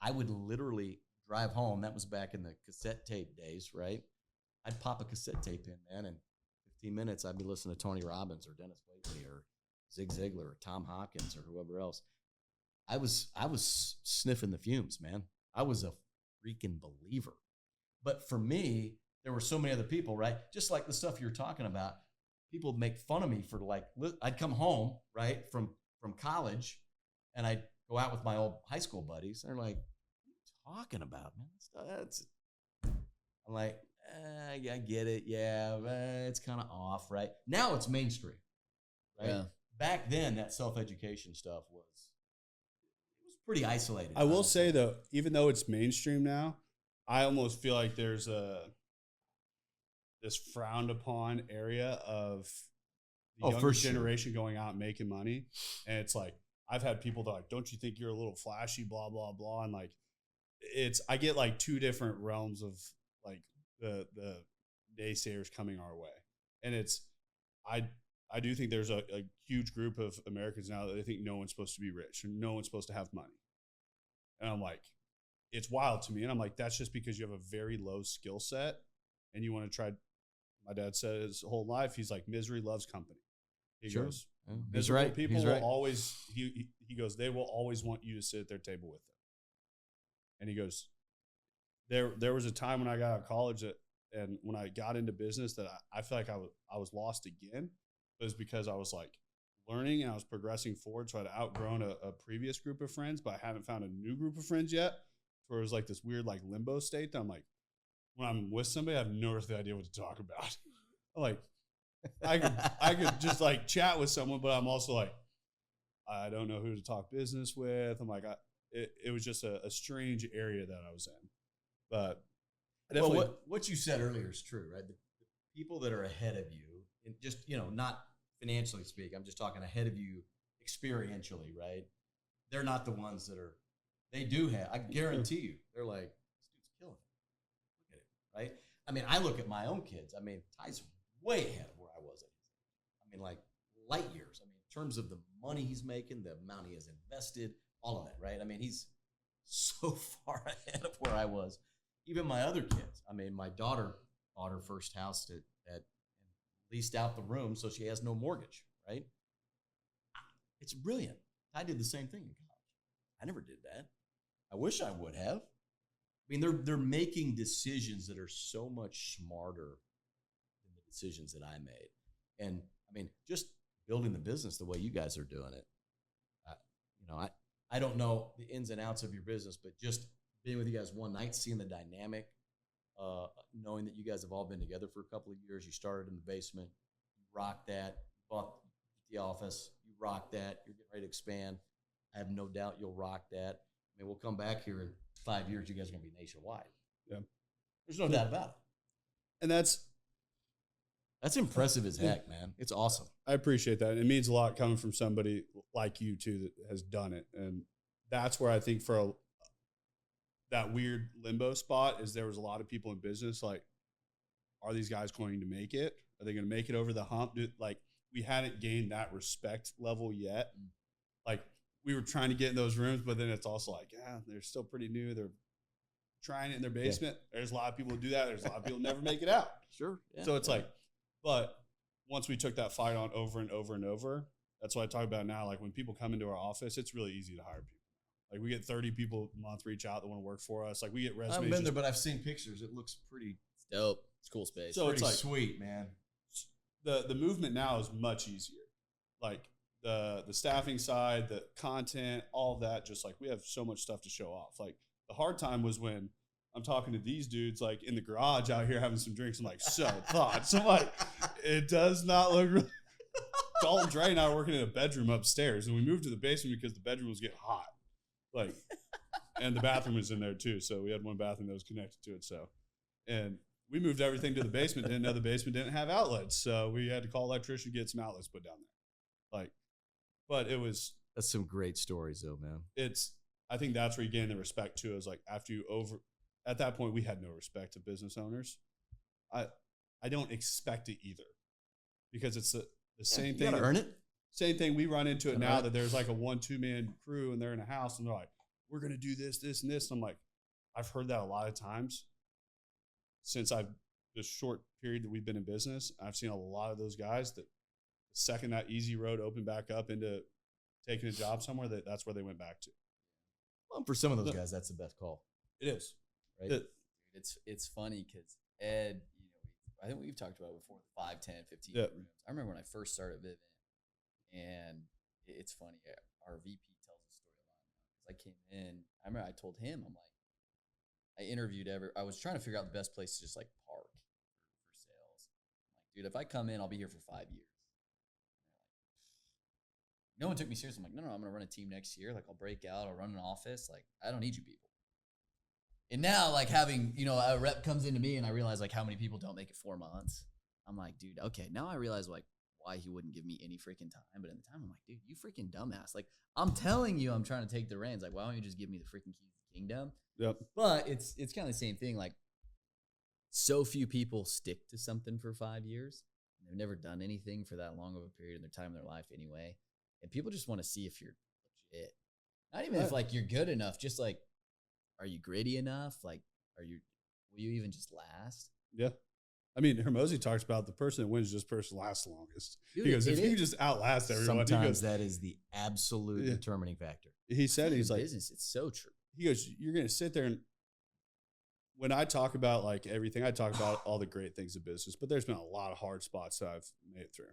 I would literally drive home. That was back in the cassette tape days, right? I'd pop a cassette tape in, man, and 15 minutes I'd be listening to Tony Robbins or Dennis Waitley or Zig Ziglar or Tom Hawkins or whoever else. I was sniffing the fumes, man. I was a freaking believer. But for me, there were so many other people, right? Just like the stuff you're talking about. People make fun of me for I'd come home, right, from college, and I'd go out with my old high school buddies. They're like, what are you talking about, man? I'm like, I get it. Yeah, it's kind of off, right? Now it's mainstream, right? Yeah. Back then, that self-education stuff was pretty isolated. I will say, though, even though it's mainstream now, I almost feel like there's this frowned upon area of the younger generation going out and making money. And it's like, I've had people that are like, don't you think you're a little flashy, blah, blah, blah. And like, I get like two different realms of like the naysayers coming our way. And I do think there's a huge group of Americans now that they think no one's supposed to be rich or no one's supposed to have money. And I'm like, it's wild to me. And I'm like, that's just because you have a very low skill set and you want to try. My dad said his whole life, he's like, misery loves company. He goes, he's right. People will always, he goes, they will always want you to sit at their table with them. And he goes, there was a time when I got out of college and when I got into business that I feel like I was lost again. It was because I was like learning and I was progressing forward. So I'd outgrown a previous group of friends, but I hadn't found a new group of friends yet. So it was like this weird like limbo state that I'm like, when I'm with somebody, I have no earthly idea what to talk about. I'm like, I could just like chat with someone, but I'm also like, I don't know who to talk business with. I'm like, it was just a strange area that I was in. But what you said earlier is true, right? The people that are ahead of you, and just, not financially speak, I'm just talking ahead of you experientially, right? They're not the ones that are, they do have, I guarantee you, they're like, this dude's killing it. Look at it, right? I mean, I look at my own kids. I mean, Ty's way ahead of where I was at his age. I mean, like light years. I mean, in terms of the money he's making, the amount he has invested, all of that, right? I mean, he's so far ahead of where I was. Even my other kids. I mean, my daughter bought her first house at leased out the room so she has no mortgage, right? It's brilliant. I did the same thing in college. I never did that. I wish I would have. I mean, they're making decisions that are so much smarter than the decisions that I made. And I mean, just building the business the way you guys are doing it. I don't know the ins and outs of your business, but just being with you guys one night, seeing the dynamic, knowing that you guys have all been together for a couple of years. You started in the basement, you rocked that, you bought the office, you rocked that, you're getting ready to expand. I have no doubt you'll rock that. I mean, we'll come back here in 5 years, you guys are going to be nationwide. Yeah. There's no doubt about it. And that's impressive as heck, man. It's awesome. I appreciate that. It means a lot coming from somebody like you, too, that has done it. And that's where I think that weird limbo spot is there was a lot of people in business like, are these guys going to make it? Are they going to make it over the hump? Like, we hadn't gained that respect level yet. Like, we were trying to get in those rooms, but then it's also like, yeah, they're still pretty new. They're trying it in their basement. Yeah. There's a lot of people who do that. There's a lot of people who never make it out. Sure. Yeah. So it's like, but once we took that fight on over and over and over, that's what I talk about now. Like, when people come into our office, it's really easy to hire people. Like, we get 30 people a month reach out that want to work for us. Like, we get resumes. I haven't been there, but I've seen pictures. It looks pretty dope. It's a cool space. So it's like sweet, man. The movement now is much easier. Like, the staffing side, the content, all of that, just like we have so much stuff to show off. Like the hard time was when I'm talking to these dudes like in the garage out here having some drinks. I'm like, so thoughts. I'm like, it does not look really. Dalton, Dre, and I were working in a bedroom upstairs, and we moved to the basement because the bedroom was getting hot. Like, and the bathroom was in there too. So we had one bathroom that was connected to it. So, and we moved everything to the basement. Didn't know the basement didn't have outlets. So we had to call electrician to get some outlets put down there. Like, but it was. That's some great stories though, man. I think that's where you gain the respect too, is like after you at that point, we had no respect to business owners. I don't expect it either because it's the same thing. You gotta earn it. Same thing. We run into it now that there's like a 1-2 man crew and they're in a house and they're like, we're going to do this, this, and this. And I'm like, I've heard that a lot of times since this short period that we've been in business. I've seen a lot of those guys that the second that easy road opened back up into taking a job somewhere, that's where they went back to. Well, for some of those guys, that's the best call. It is. Right? It's funny because Ed, I think we've talked about it before, 5, 10, 15 rooms. I remember when I first started Vivint, and it's funny. Our VP tells the story a lot now because I came in. I remember I told him, I'm like, I interviewed I was trying to figure out the best place to just like park for sales. I'm like, dude, if I come in, I'll be here for 5 years. No one took me serious. I'm like, no, I'm going to run a team next year. Like, I'll break out. I'll run an office. Like, I don't need you people. And now, like, having, a rep comes into me and I realize, like, how many people don't make it 4 months. I'm like, dude, okay. Now I realize, like, why he wouldn't give me any freaking time. But at the time, I'm like, dude, you freaking dumbass. Like, I'm telling you I'm trying to take the reins. Like, why don't you just give me the freaking keys to the kingdom? Yep. But it's kind of the same thing. Like, so few people stick to something for 5 years. And they've never done anything for that long of a period of their time in their life anyway. And people just want to see if you're legit. Not even if like you're good enough, just like, are you gritty enough? Like, will you even just last? Yeah. I mean, Hermosi talks about the person that wins just person lasts the longest. Dude, he goes, if you just outlast everyone. Sometimes that is the absolute determining factor. He said, he's like, business, it's so true. He goes, you're going to sit there and when I talk about like everything, I talk about all the great things of business, but there's been a lot of hard spots that I've made it through.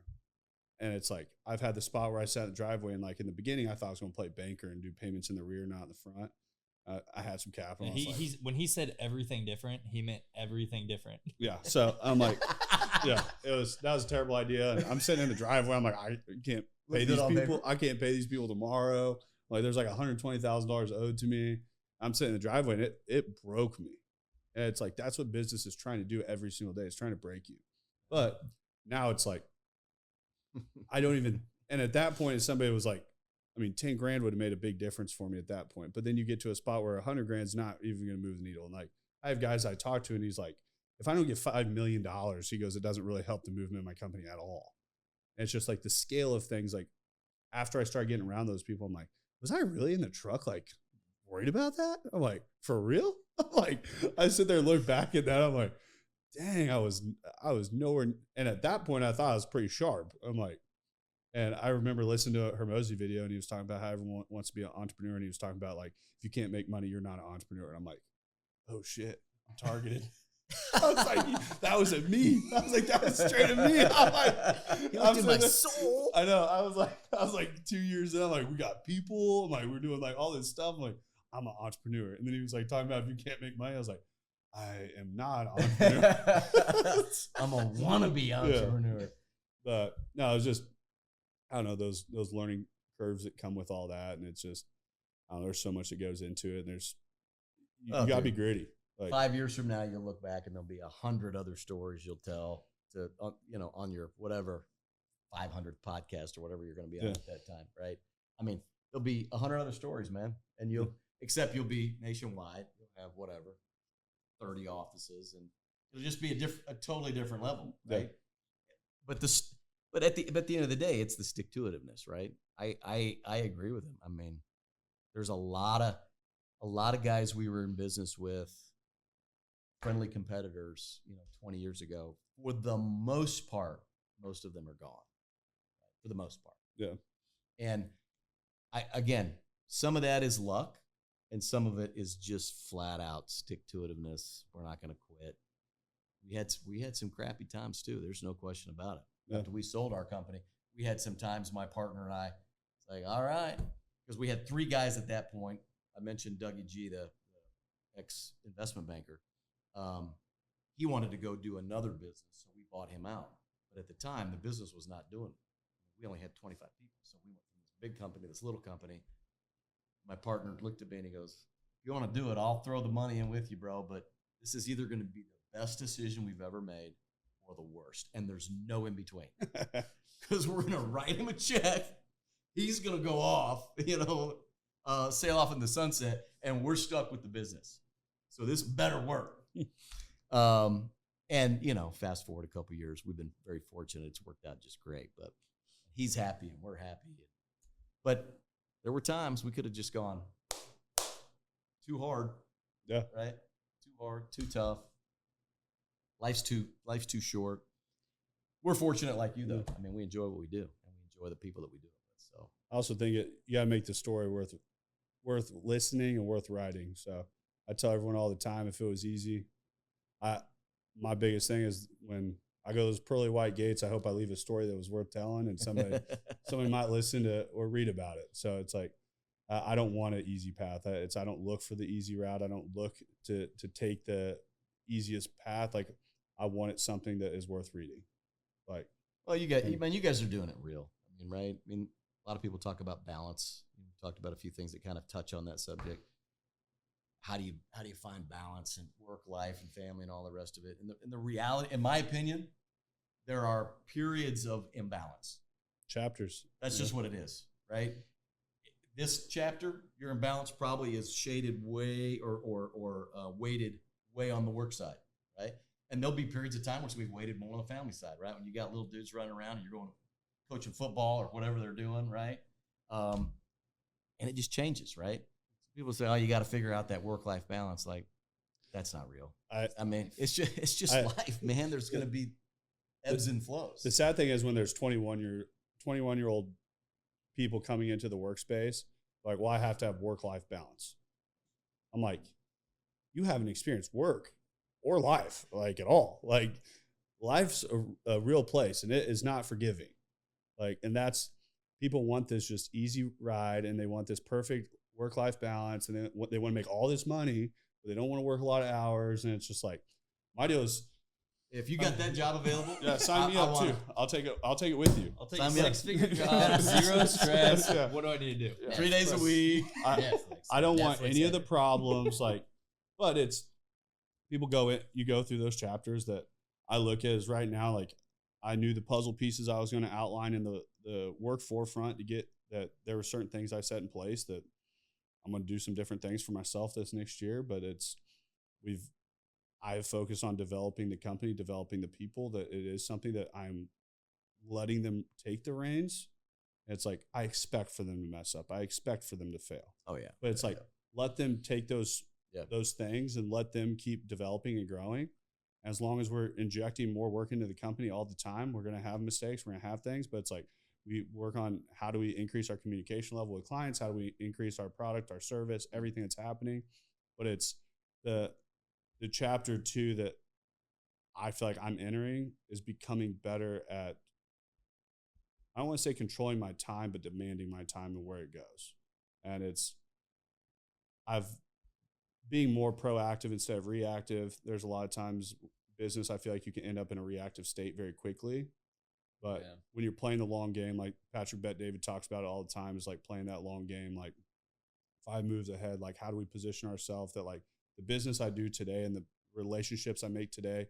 And it's like, I've had the spot where I sat in the driveway and like in the beginning, I thought I was going to play banker and do payments in the rear, not in the front. I had some capital. And when he said everything different, he meant everything different. Yeah. So I'm like, that was a terrible idea. And I'm sitting in the driveway. I'm like, I can't pay these people. I can't pay these people tomorrow. Like there's like $120,000 owed to me. I'm sitting in the driveway and it broke me. And it's like, that's what business is trying to do every single day. It's trying to break you. But now it's like, I don't even, and at that point, somebody was like, I mean, 10 grand would have made a big difference for me at that point. But then you get to a spot where 100 grand's not even going to move the needle. And like, I have guys I talk to and he's like, if I don't get $5 million, he goes, it doesn't really help the movement of my company at all. And it's just like the scale of things. Like after I started getting around those people, I'm like, was I really in the truck? Like worried about that? I'm like, for real? I'm like, I sit there and look back at that. I'm like, dang, I was nowhere. And at that point, I thought I was pretty sharp. I'm like, and I remember listening to a Hermosi video and he was talking about how everyone wants to be an entrepreneur. And he was talking about like, if you can't make money, you're not an entrepreneur. And I'm like, oh shit, I'm targeted. I was like, that was at me. I was like, that was straight at me. I'm like, you looked in my soul. I know. I was like 2 years in. I'm like, we got people. I'm like, we're doing like all this stuff. I'm like, I'm an entrepreneur. And then he was like talking about if you can't make money. I was like, I am not an entrepreneur. I'm a wannabe entrepreneur. Yeah. But no, it was just, I don't know, those learning curves that come with all that. And it's just, I don't know, there's so much that goes into it. And you got to be gritty. Like, 5 years from now, you'll look back and there'll be 100 other stories you'll tell to, on your whatever 500th podcast or whatever you're going to be on at that time. Right. I mean, there'll be 100 other stories, man. And you'll be nationwide. You'll have whatever, 30 offices, and it'll just be a totally different level. Right. Yeah. But at the end of the day, it's the stick-to-itiveness, right? I agree with him. I mean, there's a lot of guys we were in business with, friendly competitors, 20 years ago. For the most part, most of them are gone. Right? For the most part. Yeah. And again, some of that is luck, and some of it is just flat out stick-to-itiveness. We're not going to quit. We had some crappy times too. There's no question about it. Yeah. After we sold our company, we had some times, my partner and I, it's like, all right, because we had 3 guys at that point. I mentioned Dougie G, the ex-investment banker. He wanted to go do another business, so we bought him out. But at the time, the business was not doing it. We only had 25 people, so we went from this big company to this little company. My partner looked at me and he goes, if you want to do it, I'll throw the money in with you, bro, but this is either going to be the best decision we've ever made or the worst, and there's no in between. Because we're going to write him a check. He's going to go off, sail off in the sunset, and we're stuck with the business. So this better work. And, fast forward a couple of years, we've been very fortunate. It's worked out just great, but he's happy and we're happy. But there were times we could have just gone too hard. Yeah. Right? Too hard, too tough. Life's too short. We're fortunate like you, though. I mean, we enjoy what we do, and we enjoy the people that we do it with. So I also think you got to make the story worth listening and worth writing. So I tell everyone all the time, if it was easy, my biggest thing is when I go to those pearly white gates, I hope I leave a story that was worth telling, and somebody might listen to or read about it. So it's like, I don't want an easy path. I don't look for the easy route. I don't look to take the easiest path. Like, I wanted something that is worth reading. Like, well, you guys are doing it real. I mean, right? I mean, a lot of people talk about balance. We talked about a few things that kind of touch on that subject. How do you find balance in work life and family and all the rest of it? And the reality, in my opinion, there are periods of imbalance. Chapters. That's just what it is, right? This chapter, your imbalance probably is shaded way or weighted way on the work side, right? And there'll be periods of time which we weighted more on the family side, right? When you got little dudes running around and you're going coaching football or whatever they're doing, right? And it just changes, right? People say, "Oh, you got to figure out that work-life balance." Like, that's not real. I mean, it's just life, man. There's going to be ebbs and flows. The sad thing is when there's 21-year-old people coming into the workspace, like, well, I have to have work-life balance. I'm like, you haven't experienced work or life, like, at all. Like, life's a real place, and it is not forgiving. Like, and that's, people want this just easy ride, and they want this perfect work-life balance, and they want to make all this money, but they don't want to work a lot of hours. And it's just like, my deal is, if you got that job available, yeah, sign me up too. I'll take it with you. I'll take a 6-figure job, zero stress. Yeah. What do I need to do? Yeah. 3 days a week. I don't want any of the problems, like, but it's, people you go through those chapters that I look at as right now, like, I knew the puzzle pieces I was going to outline in the work forefront to get that. There were certain things I set in place that I'm going to do some different things for myself this next year, but I have focused on developing the company, developing the people, that it is something that I'm letting them take the reins. It's like, I expect for them to mess up. I expect for them to fail. Oh yeah. But it's let them take those things and let them keep developing and growing. As long as we're injecting more work into the company all the time, we're going to have mistakes. We're going to have things, but it's like, we work on how do we increase our communication level with clients? How do we increase our product, our service, everything that's happening? But it's the chapter 2 that I feel like I'm entering is becoming better at, I don't want to say controlling my time, but demanding my time and where it goes. And being more proactive instead of reactive. There's a lot of times business, I feel like you can end up in a reactive state very quickly. But when you're playing the long game, like Patrick Bet-David talks about it all the time, is like playing that long game, like 5 moves ahead. Like, how do we position ourselves that, like, the business I do today and the relationships I make today,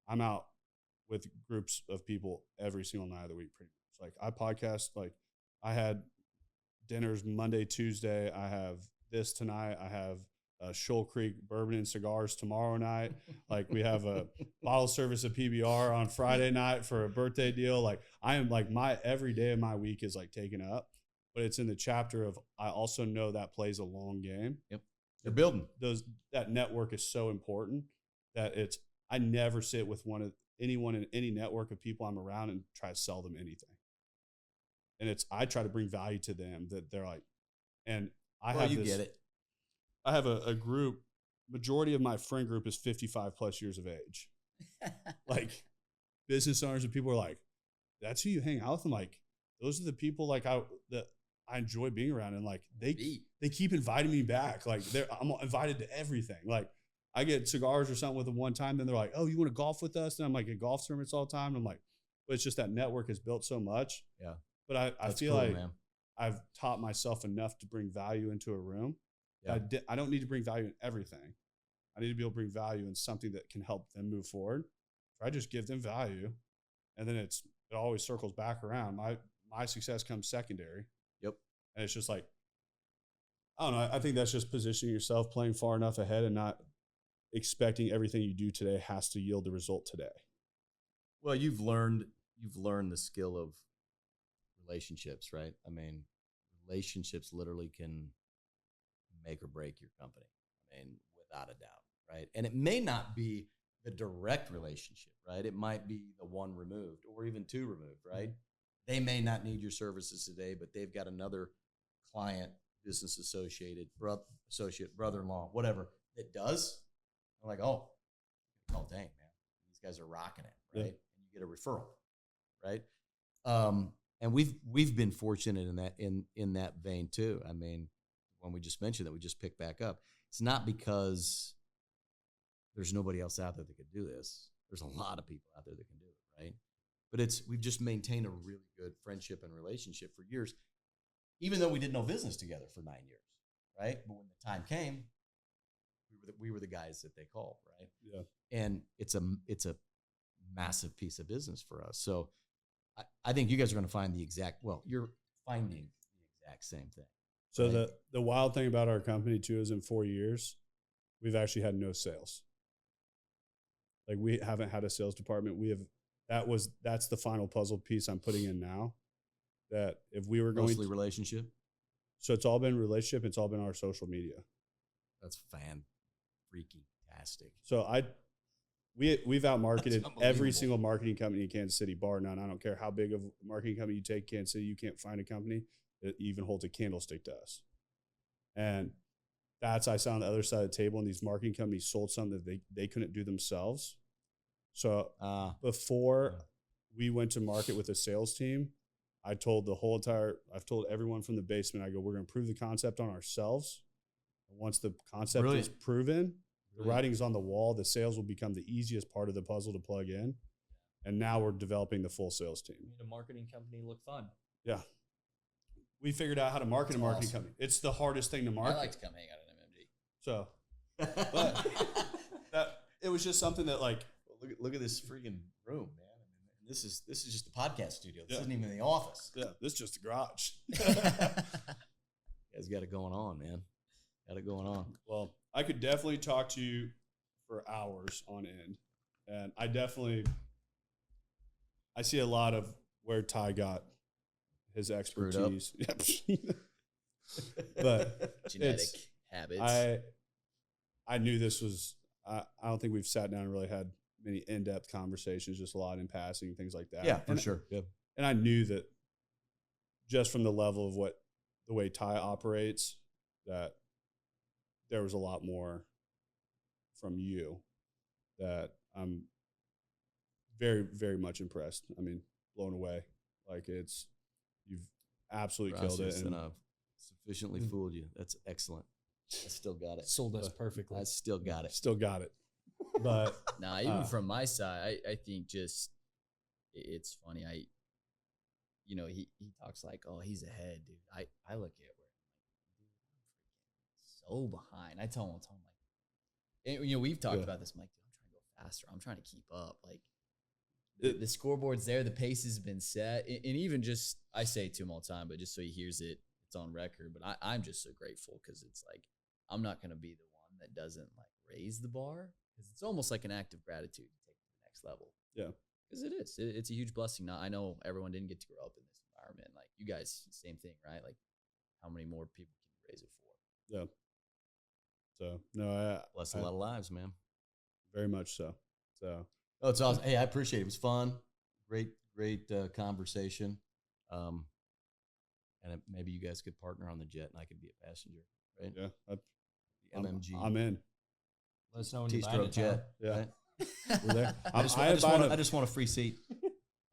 I'm out with groups of people every single night of the week, pretty much. Like, I podcast, like, I had dinners Monday, Tuesday. I have this tonight. I have Shoal Creek Bourbon and Cigars tomorrow night. Like, we have a bottle service of PBR on Friday night for a birthday deal. Like, I am, like, my every day of my week is, like, taken up, but it's in the chapter of, I also know that plays a long game. Yep. They're building that network is so important that I never sit with anyone in any network of people I'm around and try to sell them anything. And I try to bring value to them that they're like, and get it. I have a group, majority of my friend group is 55 plus years of age. Like, business owners and people are like, that's who you hang out with? I'm like, those are the people like that I enjoy being around, and like they keep inviting me back. Like I'm invited to everything. Like I get cigars or something with them one time, then they're like, "Oh, you want to golf with us?" And I'm like at golf tournaments all the time. And I'm like, but it's just that network has built so much. Yeah. But I feel cool, like man. I've taught myself enough to bring value into a room. Yeah. I don't need to bring value in everything. I need to be able to bring value in something that can help them move forward. If I just give them value, and then it always circles back around. My success comes secondary. Yep. And it's just like, I don't know. I think that's just positioning yourself, playing far enough ahead, and not expecting everything you do today has to yield the result today. Well, you've learned the skill of relationships, right? I mean, relationships literally can make or break your company. I mean, without a doubt, right? And it may not be the direct relationship, right? It might be the one removed or even two removed, right? Mm-hmm. They may not need your services today, but they've got another client, business associate, brother-in-law, whatever, that does. I'm like, oh dang, man, these guys are rocking it, right? Yeah. And you get a referral, right? And we've been fortunate in that vein too. I mean, when we just mentioned that we just picked back up, it's not because there's nobody else out there that could do this. There's a lot of people out there that can do it, right? But we've just maintained a really good friendship and relationship for years, even though we did no business together for 9 years, right? But when the time came, we were the guys that they called, right? Yeah. And it's a massive piece of business for us. So I think you guys are going to find you're finding the exact same thing. So right? The wild thing about our company too is in 4 years, we've actually had no sales. Like we haven't had a sales department. That's the final puzzle piece I'm putting in now. That if we were mostly relationship. So it's all been relationship. It's all been our social media. That's freaking-tastic. So we've outmarketed every single marketing company in Kansas City, bar none. I don't care how big of a marketing company you take Kansas City, you can't find a company that even holds a candlestick to us. And I sat on the other side of the table, and these marketing companies sold something that they couldn't do themselves. So before we went to market with a sales team, I've told everyone from the basement, I go, we're going to prove the concept on ourselves. And once the concept is proven, the writing's on the wall, the sales will become the easiest part of the puzzle to plug in. And now we're developing the full sales team. Made a marketing company look fun. Yeah. We figured out how to market a marketing company. It's the hardest thing to market. I like to come hang out at MMG. So, but it was just something that like, look at this freaking room, man. I mean, this is just a podcast studio. This isn't even the office. Yeah, this is just the garage. You guys got it going on, man. Got it going on. Well, I could definitely talk to you for hours on end, and I see a lot of where Ty got his expertise. But genetic habits. I knew this was. I don't think we've sat down and really had many in-depth conversations, just a lot in passing, things like that. Yeah, for sure. Yeah. And I knew that just from the level of the way Ty operates, that there was a lot more from you that I'm very, very much impressed. I mean, blown away. Like you've absolutely killed it. And I've sufficiently fooled you. That's excellent. I still got it. Sold us perfectly. I still got it. Still got it. But nah, even from my side, I think just it's funny. He talks like, oh, he's ahead, dude. I look at where I'm so behind. I tell him all the time, like, and, we've talked about this. I'm like, dude, I'm trying to go faster. I'm trying to keep up. Like the scoreboard's there. The pace has been set. And even just, I say it to him all the time, but just so he hears it, it's on record. But I'm just so grateful because it's like, I'm not going to be the one that doesn't like raise the bar, because it's almost like an act of gratitude to take it to the next level. Yeah. Because it is. It's a huge blessing. Now, I know everyone didn't get to grow up in this environment. Like you guys, same thing, right? Like how many more people can you raise it for? Yeah. So, no, bless a lot of lives, man. Very much so. So. Oh, it's awesome. Hey, I appreciate it. It was fun. Great conversation. And maybe you guys could partner on the jet and I could be a passenger, right? Yeah. MMG. I'm in. Let us know when you buy T-stroke it. jet. Yeah. Right? We're there. I just want a free seat.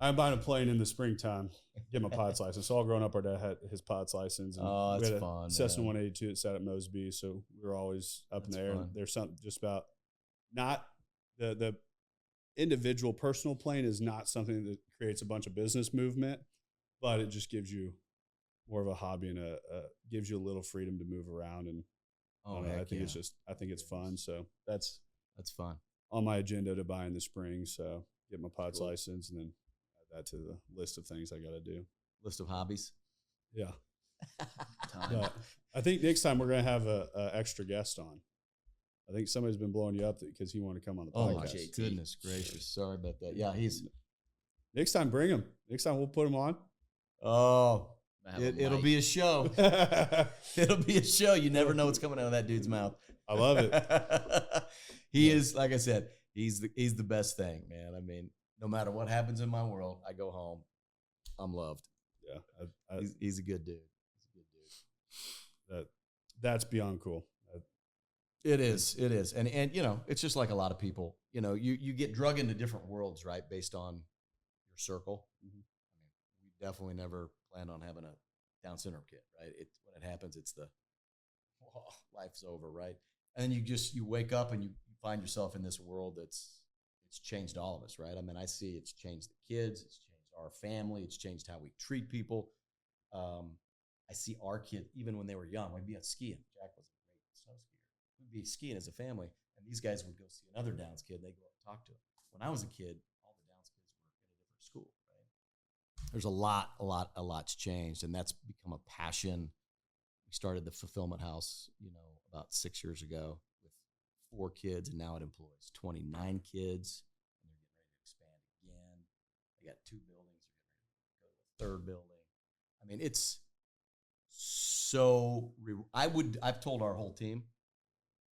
I'm buying a plane in the springtime. get my pilot's license. So all growing up, our dad had his pilot's license. And Oh, we that's had a fun, Cessna man. 182 that sat at Mosby, so we were always up in That's the air. fun. And there's something just about not the individual personal plane is not something that creates a bunch of business movement, but it just gives you more of a hobby and gives you a little freedom to move around. And I don't know, I think I think it's fun. So that's fun. on my agenda to buy in the spring. So get my pilot's license and then add that to the list of things I got to do. List of hobbies. Yeah. But I think next time we're going to have a extra guest on. I think somebody's been blowing you up because he wanted to come on the Oh, podcast. my goodness gracious. Sorry about that. Yeah, he's. Next time, bring him. Next time, we'll put him on. Oh, I have a it'll mic. be a show. It'll be a show. You never know what's coming out of that dude's mouth. I love it. He is, like I said, he's the best thing, man. I mean, no matter what happens in my world, I go home, I'm loved. Yeah, He's a good dude. He's a good dude. that's beyond cool. It is, and you know, it's just like a lot of people. You know, you get drug into different worlds, right, based on your circle. Mm-hmm. I mean, we definitely never planned on having a Down syndrome kid, right? When it happens, it's life's over, right? And then you wake up and you find yourself in this world it's changed all of us, right? I mean, I see it's changed the kids, it's changed our family, it's changed how we treat people. I see our kids, even when they were young, we'd be out skiing. Jack was a great snow skier. We'd be skiing as a family, and these guys would go see another Downs kid, and they'd go up and talk to him. When I was a kid, all the Downs kids were in a different school, right? There's a lot's changed, and that's become a passion. We started the fulfillment house, you know, about 6 years ago with 4 kids, and now it employs 29 kids, and they're getting ready to expand again. They got 2 buildings. They're getting ready to go to a 3rd building. I mean, it's so I've told our whole team,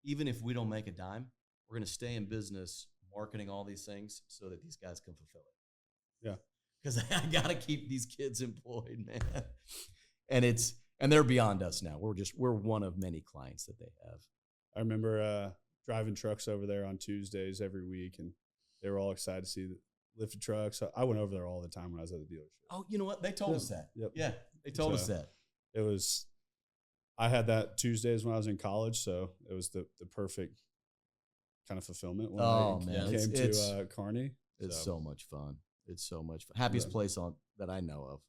even if we don't make a dime, we're going to stay in business marketing all these things so that these guys can fulfill it. Yeah. Because I got to keep these kids employed, man. And they're beyond us now. We're one of many clients that they have. I remember driving trucks over there on Tuesdays every week, and they were all excited to see the lifted trucks. I went over there all the time when I was at the dealership. Oh, you know what? They told us that. Yep. Yeah, they told us that. It was, I had that Tuesdays when I was in college, so it was the perfect kind of fulfillment when I came to Kearney. It's so much fun. It's so much fun. Happiest place that I know of.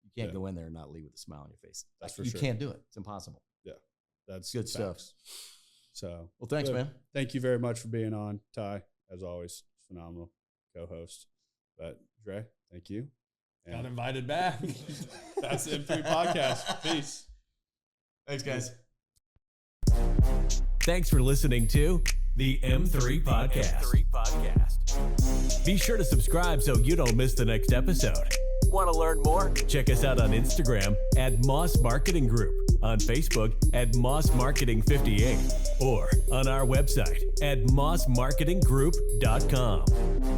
You can't go in there and not leave with a smile on your face. That's for you sure. You can't do it. It's impossible. Yeah, that's good stuff. So, well, thanks, man. Thank you very much for being on, Ty. As always, phenomenal co-host. But Dre, thank you. Got invited back. That's the M3 podcast. Peace. Thanks, guys. Thanks for listening to the M3 Podcast. Be sure to subscribe so you don't miss the next episode. Want to learn more? Check us out on Instagram at Moss Marketing Group, on Facebook at Moss Marketing 58, or on our website at mossmarketinggroup.com.